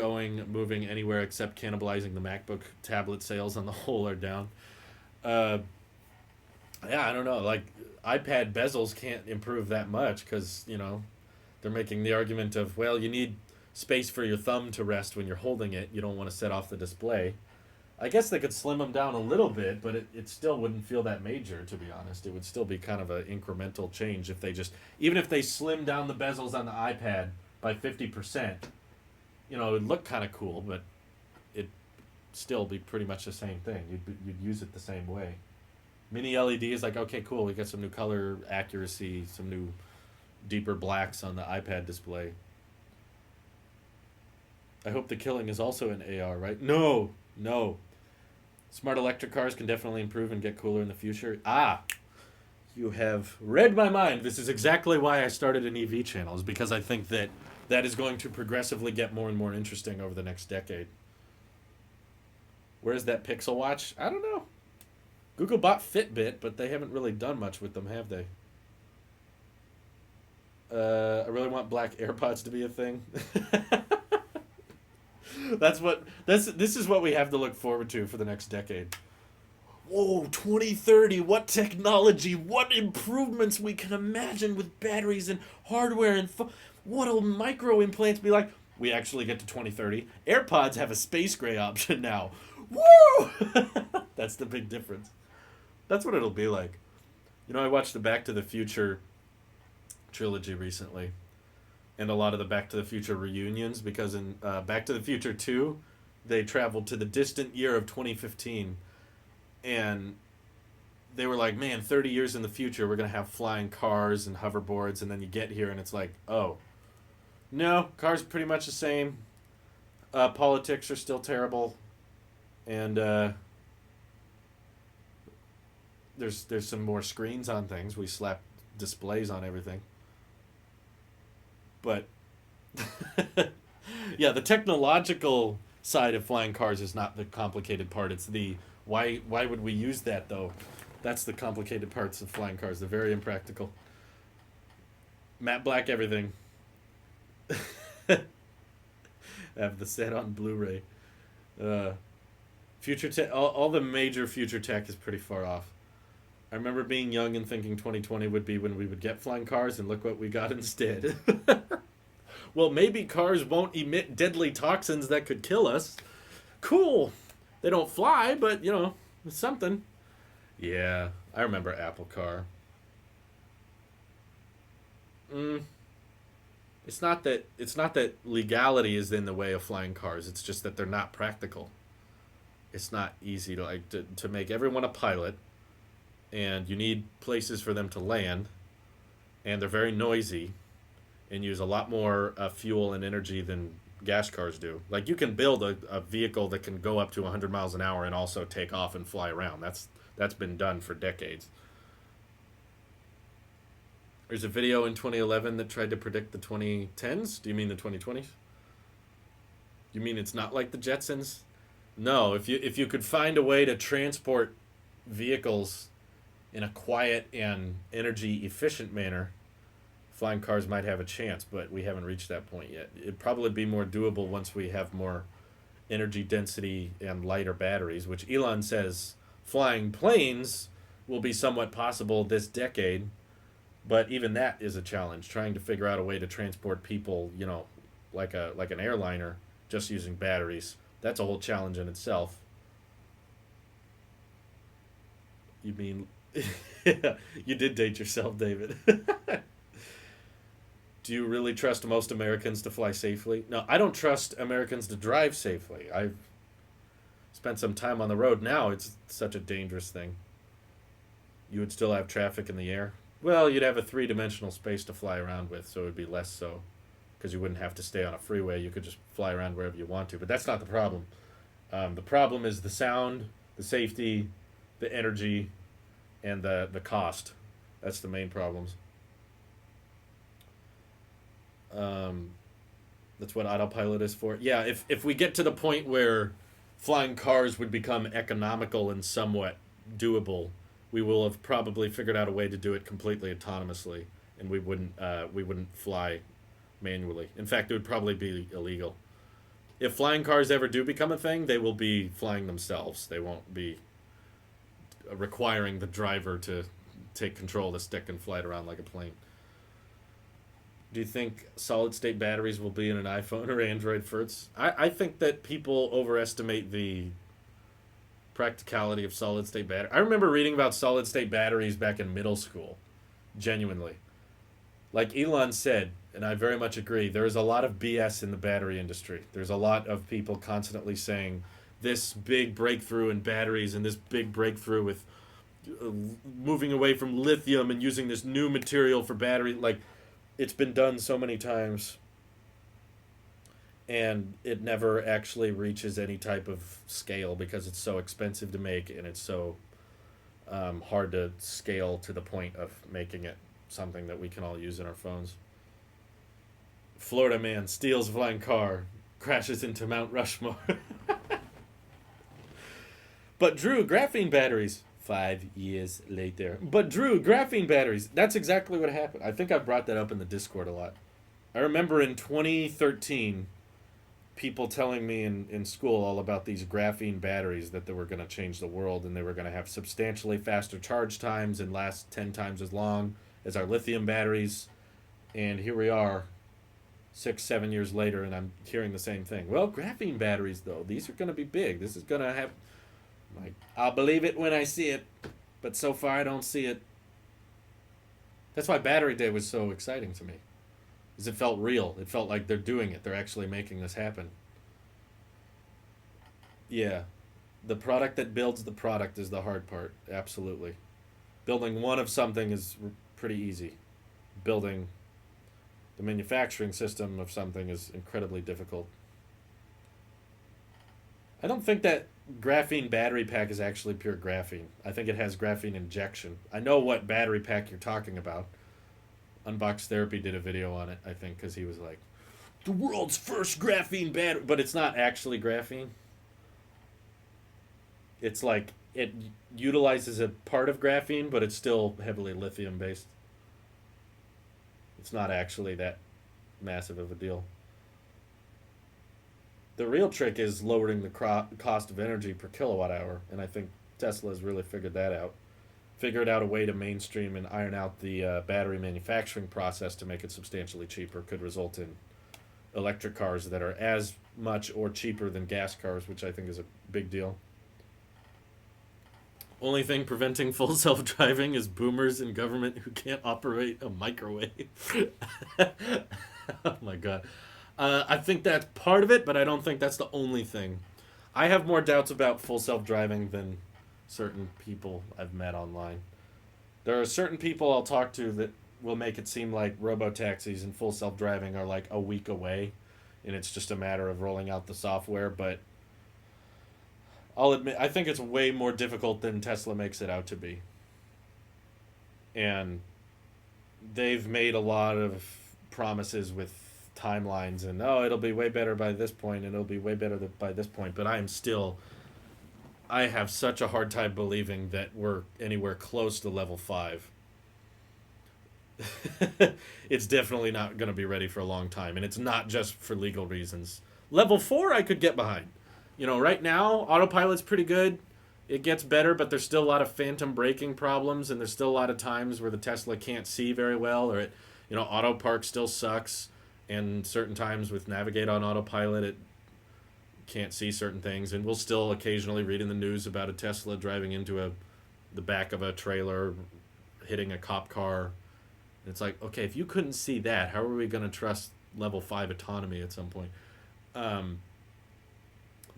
[SPEAKER 1] moving anywhere except cannibalizing the MacBook. Tablet sales on the whole are down. Uh, yeah, I don't know. Like iPad bezels can't improve that much because they're making the argument of, well, you need space for your thumb to rest when you're holding it. You don't want to set off the display. I guess they could slim them down a little bit, but it still wouldn't feel that major, to be honest. It would still be kind of an incremental change if they just, even if they slim down the bezels on the iPad by 50%, it would look kind of cool, but it'd still be pretty much the same thing. You'd use it the same way. Mini LED is like, okay, cool, we got some new color accuracy, some new deeper blacks on the iPad display. I hope the killing is also in AR, right? No, no. Smart electric cars can definitely improve and get cooler in the future. Ah, you have read my mind. This is exactly why I started an EV channel, is because I think that is going to progressively get more and more interesting over the next decade. Where's that Pixel Watch? I don't know. Google bought Fitbit, but they haven't really done much with them, have they? I really want black AirPods to be a thing. This is what we have to look forward to for the next decade. Whoa, 2030, what technology, what improvements we can imagine with batteries and hardware and what'll micro implants be like? We actually get to 2030. AirPods have a space gray option now. Woo! That's the big difference. That's what it'll be like. I watched the Back to the Future trilogy recently, and a lot of the Back to the Future reunions, because in Back to the Future 2, they traveled to the distant year of 2015, and they were like, man, 30 years in the future, we're going to have flying cars and hoverboards, and then you get here, and it's like, oh, no, cars pretty much the same. Politics are still terrible, and there's some more screens on things. We slap displays on everything. But yeah, the technological side of flying cars is not the complicated part. It's the why would we use that though? That's the complicated parts of flying cars. They're very impractical. Matte black everything. I have the set on Blu-ray. Future tech, all the major future tech is pretty far off. I remember being young and thinking 2020 would be when we would get flying cars, and look what we got instead. Well, maybe cars won't emit deadly toxins that could kill us. Cool. They don't fly, but, it's something. Yeah, I remember Apple Car. It's not that legality is in the way of flying cars. It's just that they're not practical. It's not easy to make everyone a pilot, and you need places for them to land, and they're very noisy and use a lot more fuel and energy than gas cars do. Like, you can build a vehicle that can go up to 100 miles an hour and also take off and fly around. That's been done for decades. There's a video in 2011 that tried to predict the 2010s. Do you mean the 2020s? You mean it's not like the Jetsons? No, if you could find a way to transport vehicles in a quiet and energy efficient manner, flying cars might have a chance, but we haven't reached that point yet. It'd probably be more doable once we have more energy density and lighter batteries, which Elon says flying planes will be somewhat possible this decade, but even that is a challenge, trying to figure out a way to transport people, like an airliner, just using batteries. That's a whole challenge in itself. You mean... You did date yourself, David. Do you really trust most Americans to fly safely? No, I don't trust Americans to drive safely. I've spent some time on the road now. It's such a dangerous thing. You would still have traffic in the air. Well, you'd have a three-dimensional space to fly around with, so it would be less so. Because you wouldn't have to stay on a freeway. You could just fly around wherever you want to. But that's not the problem. The problem is the sound, the safety, the energy, and the cost. That's the main problems. Um, that's what autopilot is for. Yeah, if we get to the point where flying cars would become economical and somewhat doable, we will have probably figured out a way to do it completely autonomously, and we wouldn't fly manually. In fact, it would probably be illegal. If flying cars ever do become a thing, they will be flying themselves. They won't be requiring the driver to take control of the stick and fly it around like a plane. Do you think solid state batteries will be in an iPhone or Android first? I think that people overestimate the practicality of solid state battery. I remember reading about solid state batteries back in middle school, genuinely. Like Elon said, and I very much agree, there is a lot of BS in the battery industry. There's a lot of people constantly saying this big breakthrough in batteries and this big breakthrough with moving away from lithium and using this new material for battery. Like, it's been done so many times and it never actually reaches any type of scale because it's so expensive to make and it's so hard to scale to the point of making it something that we can all use in our phones. Florida man steals flying car, crashes into Mount Rushmore. But Drew, graphene batteries. 5 years later. But Drew, graphene batteries. That's exactly what happened. I think I brought that up in the Discord a lot. I remember in 2013, people telling me in school all about these graphene batteries that they were going to change the world and they were going to have substantially faster charge times and last 10 times as long as our lithium batteries. And here we are, 6-7 years later, and I'm hearing the same thing. Well, graphene batteries, though, these are going to be big. This is going to have, like, I'll believe it when I see it, but so far I don't see it. That's why Battery Day was so exciting to me, because it felt real. It felt like they're doing it. They're actually making this happen. Yeah, the product that builds the product is the hard part. Absolutely. Building one of something is pretty easy. Building the manufacturing system of something is incredibly difficult. I don't think that graphene battery pack is actually pure graphene. I think it has graphene injection. I know what battery pack you're talking about. Unbox Therapy did a video on it, I think, because he was like, the world's first graphene battery. But it's not actually graphene. It's like, it utilizes a part of graphene, but it's still heavily lithium based. It's not actually that massive of a deal. The real trick is lowering the cost of energy per kilowatt hour, and I think Tesla has really figured that out. Figured out a way to mainstream and iron out the battery manufacturing process to make it substantially cheaper. Could result in electric cars that are as much or cheaper than gas cars, which I think is a big deal. Only thing preventing full self-driving is boomers in government who can't operate a microwave. Oh my god. I think that's part of it, but I don't think that's the only thing. I have more doubts about full self-driving than certain people I've met online. There are certain people I'll talk to that will make it seem like robo-taxis and full self-driving are like a week away, and it's just a matter of rolling out the software, but I'll admit, I think it's way more difficult than Tesla makes it out to be. And they've made a lot of promises with timelines and, oh, it'll be way better by this point and it'll be way better by this point. But I have such a hard time believing that we're anywhere close to level 5. It's definitely not going to be ready for a long time. And it's not just for legal reasons. Level 4 I could get behind. You know, right now, autopilot's pretty good. It gets better, but there's still a lot of phantom braking problems, and there's still a lot of times where the Tesla can't see very well, or auto park still sucks, and certain times with Navigate on autopilot, it can't see certain things, and we'll still occasionally read in the news about a Tesla driving into the back of a trailer, hitting a cop car. And it's like, okay, if you couldn't see that, how are we going to trust level 5 autonomy at some point?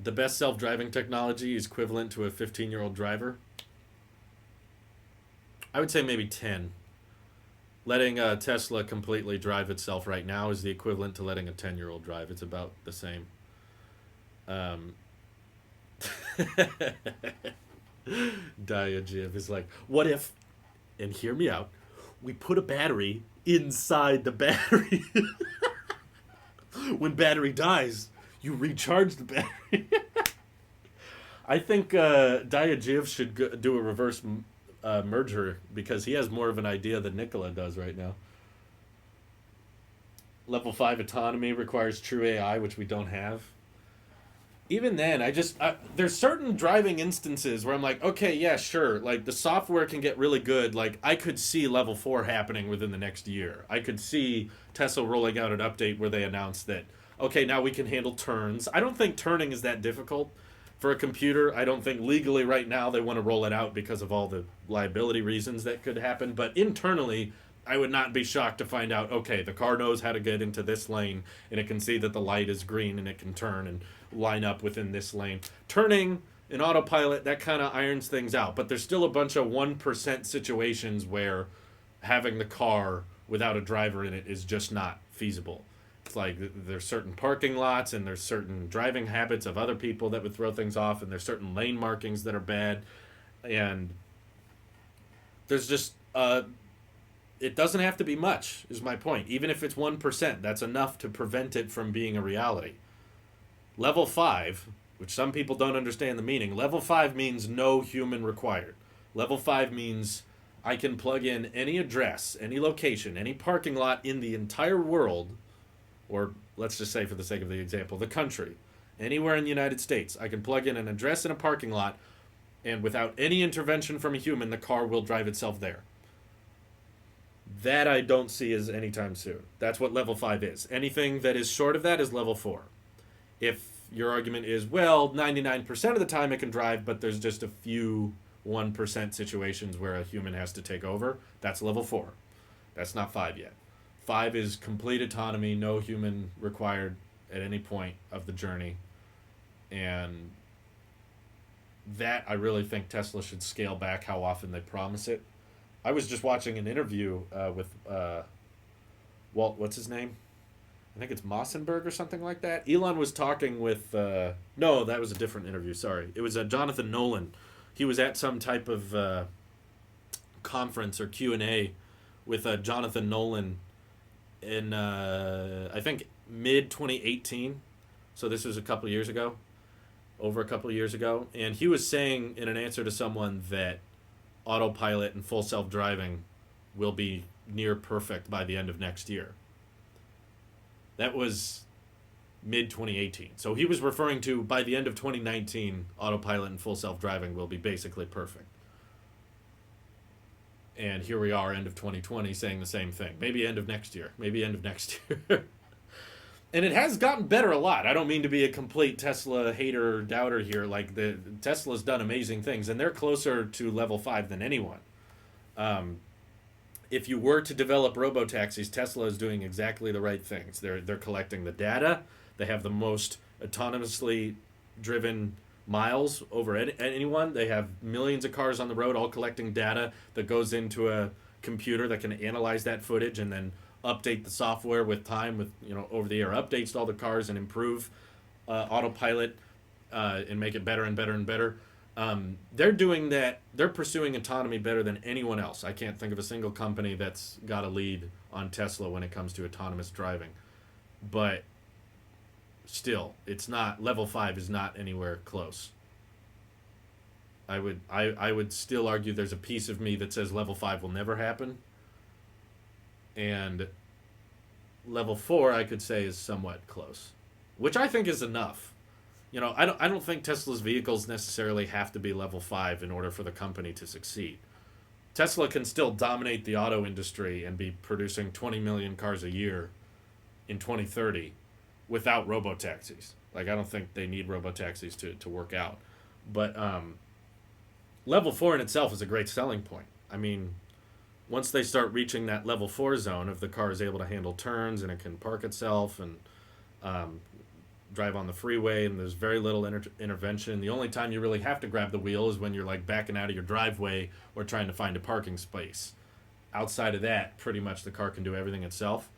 [SPEAKER 1] The best self-driving technology is equivalent to a 15-year-old driver. I would say maybe 10. Letting a Tesla completely drive itself right now is the equivalent to letting a 10-year-old drive. It's about the same. Diagib is like, what if, and hear me out, we put a battery inside the battery? When battery dies, you recharge the battery. I think Diaghilev should do a reverse merger because he has more of an idea than Nikola does right now. Level 5 autonomy requires true AI, which we don't have. Even then, there's certain driving instances where I'm like, okay, yeah, sure. Like the software can get really good. Like I could see level 4 happening within the next year. I could see Tesla rolling out an update where they announce that, okay, now we can handle turns. I don't think turning is that difficult for a computer. I don't think legally right now they want to roll it out because of all the liability reasons that could happen. But internally, I would not be shocked to find out, okay, the car knows how to get into this lane and it can see that the light is green and it can turn and line up within this lane. Turning in autopilot, that kind of irons things out. But there's still a bunch of 1% situations where having the car without a driver in it is just not feasible. It's like there's certain parking lots and there's certain driving habits of other people that would throw things off, and there's certain lane markings that are bad. And there's just it doesn't have to be much, is my point. Even if it's 1%, that's enough to prevent it from being a reality. Level 5, which some people don't understand the meaning, level 5 means no human required. Level 5 means I can plug in any address, any location, any parking lot in the entire world, or let's just say for the sake of the example, the country, anywhere in the United States. I can plug in an address in a parking lot, and without any intervention from a human, the car will drive itself there. That I don't see as anytime soon. That's what level 5 is. Anything that is short of that is level 4. If your argument is, well, 99% of the time it can drive, but there's just a few 1% situations where a human has to take over, that's level 4. That's not 5 yet. 5 is complete autonomy, no human required at any point of the journey. And that I really think Tesla should scale back how often they promise it. I was just watching an interview with Walt, what's his name? I think it's Mossenberg or something like that. Elon was talking with, no, that was a different interview, sorry. It was Jonathan Nolan. He was at some type of conference or Q&A with Jonathan Nolan in, I think, mid-2018. So this was a couple years ago, over a couple years ago. And he was saying in an answer to someone that autopilot and full self-driving will be near perfect by the end of next year. That was mid-2018. So he was referring to by the end of 2019, autopilot and full self-driving will be basically perfect. And here we are, end of 2020, saying the same thing. Maybe end of next year. Maybe end of next year. And it has gotten better a lot. I don't mean to be a complete Tesla hater or doubter here. Like, Tesla's done amazing things, and they're closer to level 5 than anyone. If you were to develop robo-taxis, Tesla is doing exactly the right things. They're collecting the data. They have the most autonomously driven miles over anyone. They have millions of cars on the road all collecting data that goes into a computer that can analyze that footage and then update the software with time, with over-the-air updates to all the cars and improve autopilot and make it better and better and better. They're doing that. They're pursuing autonomy better than anyone else. I can't think of a single company that's got a lead on Tesla when it comes to autonomous driving. But still, it's not, level 5 is not anywhere close. I would still argue there's a piece of me that says level 5 will never happen. And level 4, I could say, is somewhat close, which I think is enough. I don't think Tesla's vehicles necessarily have to be level 5 in order for the company to succeed. Tesla can still dominate the auto industry and be producing 20 million cars a year in 2030 without robotaxis. Like, I don't think they need robotaxis to work out. But level 4 in itself is a great selling point. I mean, once they start reaching that level 4 zone, if the car is able to handle turns and it can park itself and drive on the freeway and there's very little intervention. The only time you really have to grab the wheel is when you're like backing out of your driveway or trying to find a parking space. Outside of that, pretty much the car can do everything itself.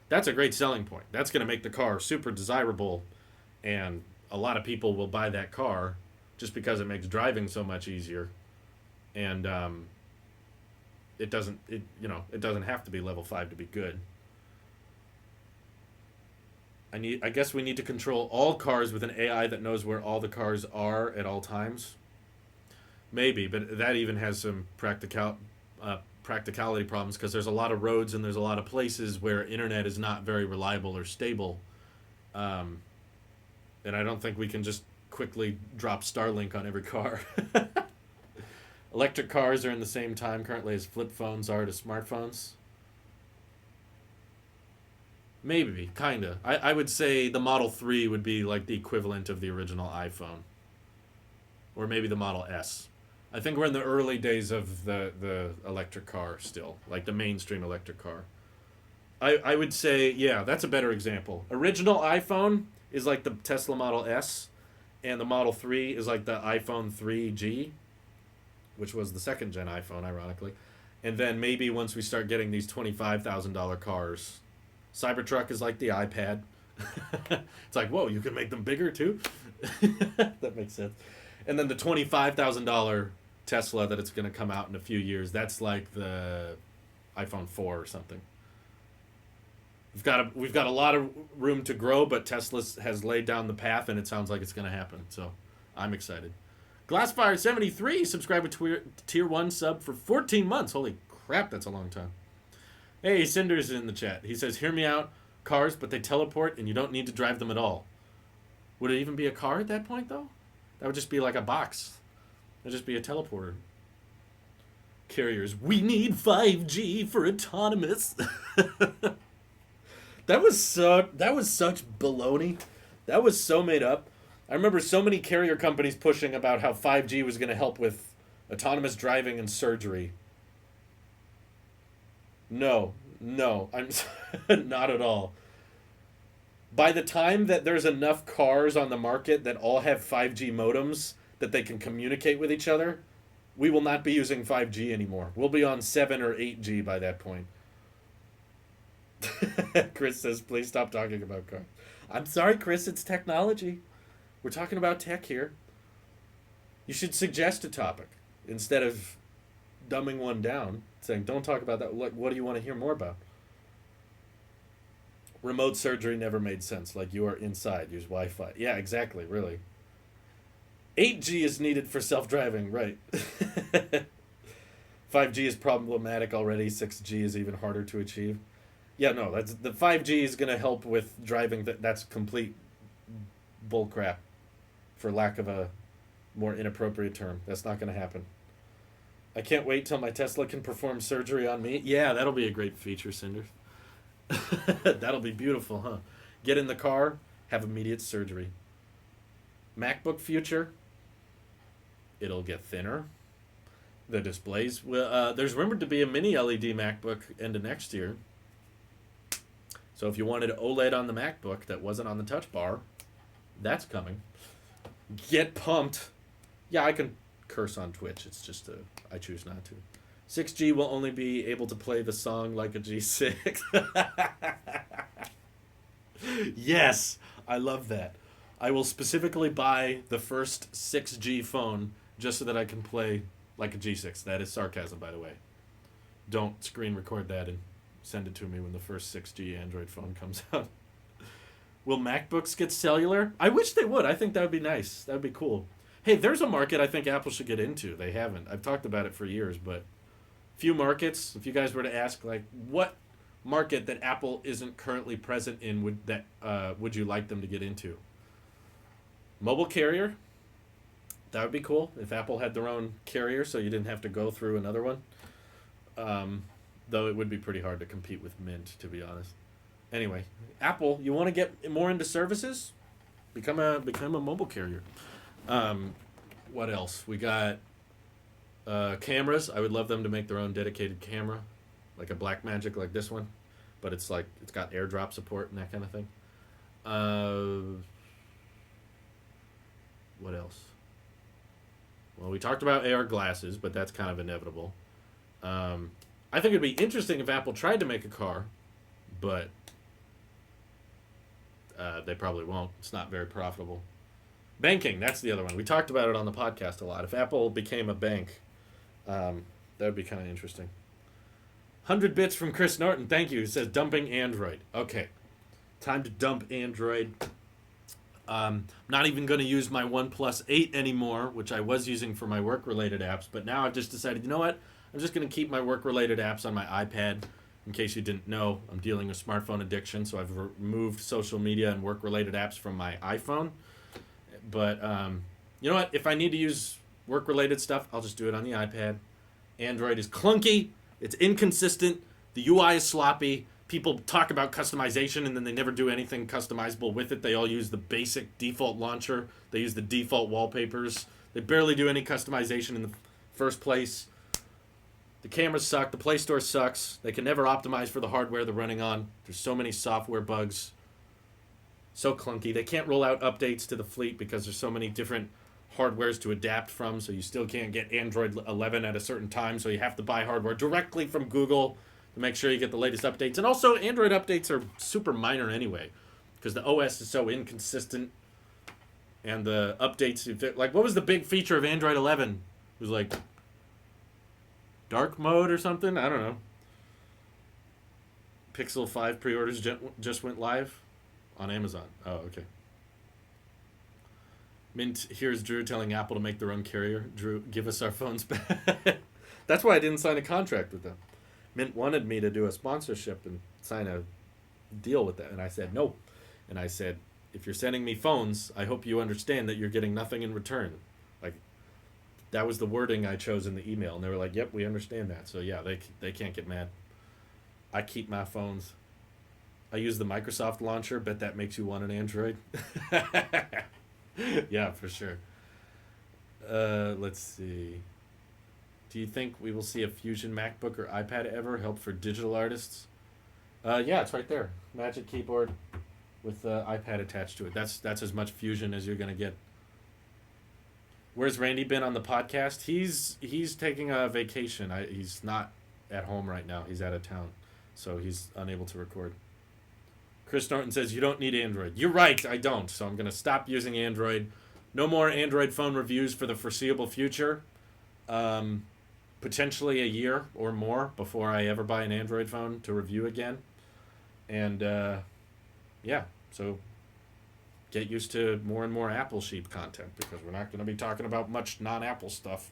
[SPEAKER 1] That's a great selling point. That's going to make the car super desirable, and a lot of people will buy that car just because it makes driving so much easier. And it doesn't have to be level 5 to be good. I guess we need to control all cars with an AI that knows where all the cars are at all times. Maybe, but that even has some practicality problems because there's a lot of roads and there's a lot of places where internet is not very reliable or stable. Um, and I don't think we can just quickly drop Starlink on every car. Electric cars are in the same time currently as flip phones are to smartphones. Maybe, kinda. I would say the Model 3 would be like the equivalent of the original iPhone. Or maybe the Model S. I think we're in the early days of the electric car still, like the mainstream electric car. I would say, yeah, that's a better example. Original iPhone is like the Tesla Model S, and the Model 3 is like the iPhone 3G, which was the second gen iPhone, ironically. And then maybe once we start getting these $25,000 cars, Cybertruck is like the iPad. It's like, whoa, you can make them bigger too? That makes sense. And then the $25,000 Tesla that it's going to come out in a few years, that's like the iPhone 4 or something. We've got a lot of room to grow, but Tesla has laid down the path, and it sounds like it's going to happen. So I'm excited. Glassfire73 subscribed with tier 1 sub for 14 months. Holy crap, that's a long time. Hey, Cinder's in the chat. He says, hear me out. Cars, but they teleport, and you don't need to drive them at all. Would it even be a car at that point, though? That would just be like a box. That'd just be a teleporter. Carriers. We need 5G for autonomous. That was such baloney. That was so made up. I remember so many carrier companies pushing about how 5G was going to help with autonomous driving and surgery. No, I'm not at all. By the time that there's enough cars on the market that all have 5G modems that they can communicate with each other, we will not be using 5G anymore. We'll be on 7 or 8G by that point. Chris says, please stop talking about cars. I'm sorry, Chris, it's technology. We're talking about tech here. You should suggest a topic instead of dumbing one down, saying, don't talk about that. What do you want to hear more about? Remote surgery never made sense. Like, you are inside. Use Wi-Fi. Yeah, exactly, really. 8G is needed for self-driving, right. 5G is problematic already. 6G is even harder to achieve. Yeah, no, that's the 5G is going to help with driving. That's complete bullcrap, for lack of a more inappropriate term. That's not going to happen. I can't wait till my Tesla can perform surgery on me. Yeah, that'll be a great feature, Cinder. That'll be beautiful, huh? Get in the car, have immediate surgery. MacBook future, it'll get thinner. The displays will. There's rumored to be a mini LED MacBook end of next year. So if you wanted OLED on the MacBook that wasn't on the touch bar, that's coming. Get pumped. Yeah, I can curse on Twitch. It's just I choose not to. 6G will only be able to play the song like a G6. Yes, I love that. I will specifically buy the first 6G phone just so that I can play like a G6. That is sarcasm, by the way. Don't screen record that and send it to me when the first 6G Android phone comes out. Will MacBooks get cellular? I wish they would. I think that would be nice. That would be cool. Hey, there's a market I think Apple should get into. They haven't. I've talked about it for years, but few markets. If you guys were to ask, like, what market that Apple isn't currently present in would you like them to get into? Mobile carrier. That would be cool if Apple had their own carrier, so you didn't have to go through another one. Though it would be pretty hard to compete with Mint, to be honest. Anyway, Apple, you want to get more into services? Become a mobile carrier. What else? We got cameras. I would love them to make their own dedicated camera, like a Blackmagic like this one, but it's got AirDrop support and that kind of thing. What else? Well, we talked about AR glasses, but that's kind of inevitable. I think it'd be interesting if Apple tried to make a car, but they probably won't. It's not very profitable. Banking, that's the other one. We talked about it on the podcast a lot. If Apple became a bank, that would be kind of interesting. 100 bits from Chris Norton. Thank you. He says, dumping Android. Okay. Time to dump Android. Not even going to use my OnePlus 8 anymore, which I was using for my work-related apps. But now I've just decided, you know what? I'm just going to keep my work-related apps on my iPad. In case you didn't know, I'm dealing with smartphone addiction, so I've removed social media and work-related apps from my iPhone. But you know what? If I need to use work-related stuff, I'll just do it on the iPad. Android is clunky. It's inconsistent. The UI is sloppy. People talk about customization and then they never do anything customizable with it. They all use the basic default launcher. They use the default wallpapers. They barely do any customization in the first place. The cameras suck. The Play Store sucks. They can never optimize for the hardware they're running on. There's so many software bugs. So clunky. They can't roll out updates to the fleet because there's so many different hardwares to adapt from, so you still can't get Android 11 at a certain time, so you have to buy hardware directly from Google to make sure you get the latest updates. And also, Android updates are super minor anyway, because the OS is so inconsistent, and the updates, like, what was the big feature of Android 11? It was like dark mode or something? I don't know. Pixel 5 pre-orders just went live on Amazon. Oh, okay. Mint, here's Drew telling Apple to make their own carrier. Drew, give us our phones back. That's why I didn't sign a contract with them. Mint wanted me to do a sponsorship and sign a deal with that, and I said no. And I said, if you're sending me phones, I hope you understand that you're getting nothing in return. Like, that was the wording I chose in the email, and they were like, yep, we understand that. So yeah, they can't get mad. I keep my phones. I use the Microsoft launcher. Bet that makes you want an Android. Yeah, for sure. Let's see. Do you think we will see a Fusion MacBook or iPad ever? Help for digital artists? Yeah, it's right there. Magic Keyboard with the iPad attached to it. That's as much Fusion as you're gonna get. Where's Randy been on the podcast? He's taking a vacation. He's not at home right now. He's out of town, so he's unable to record. Chris Norton says, you don't need Android. You're right, I don't. So I'm going to stop using Android. No more Android phone reviews for the foreseeable future. Potentially a year or more before I ever buy an Android phone to review again. And, yeah, so get used to more and more Apple Sheep content because we're not going to be talking about much non-Apple stuff.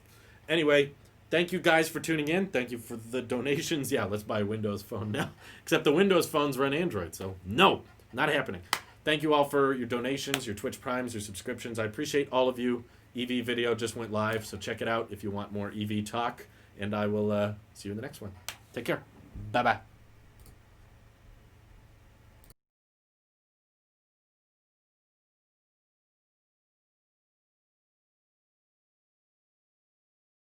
[SPEAKER 1] Anyway, thank you guys for tuning in. Thank you for the donations. Yeah, let's buy a Windows phone now. Except the Windows phones run Android, so no, not happening. Thank you all for your donations, your Twitch Primes, your subscriptions. I appreciate all of you. EV video just went live, so check it out if you want more EV talk. And I will see you in the next one. Take care. Bye-bye.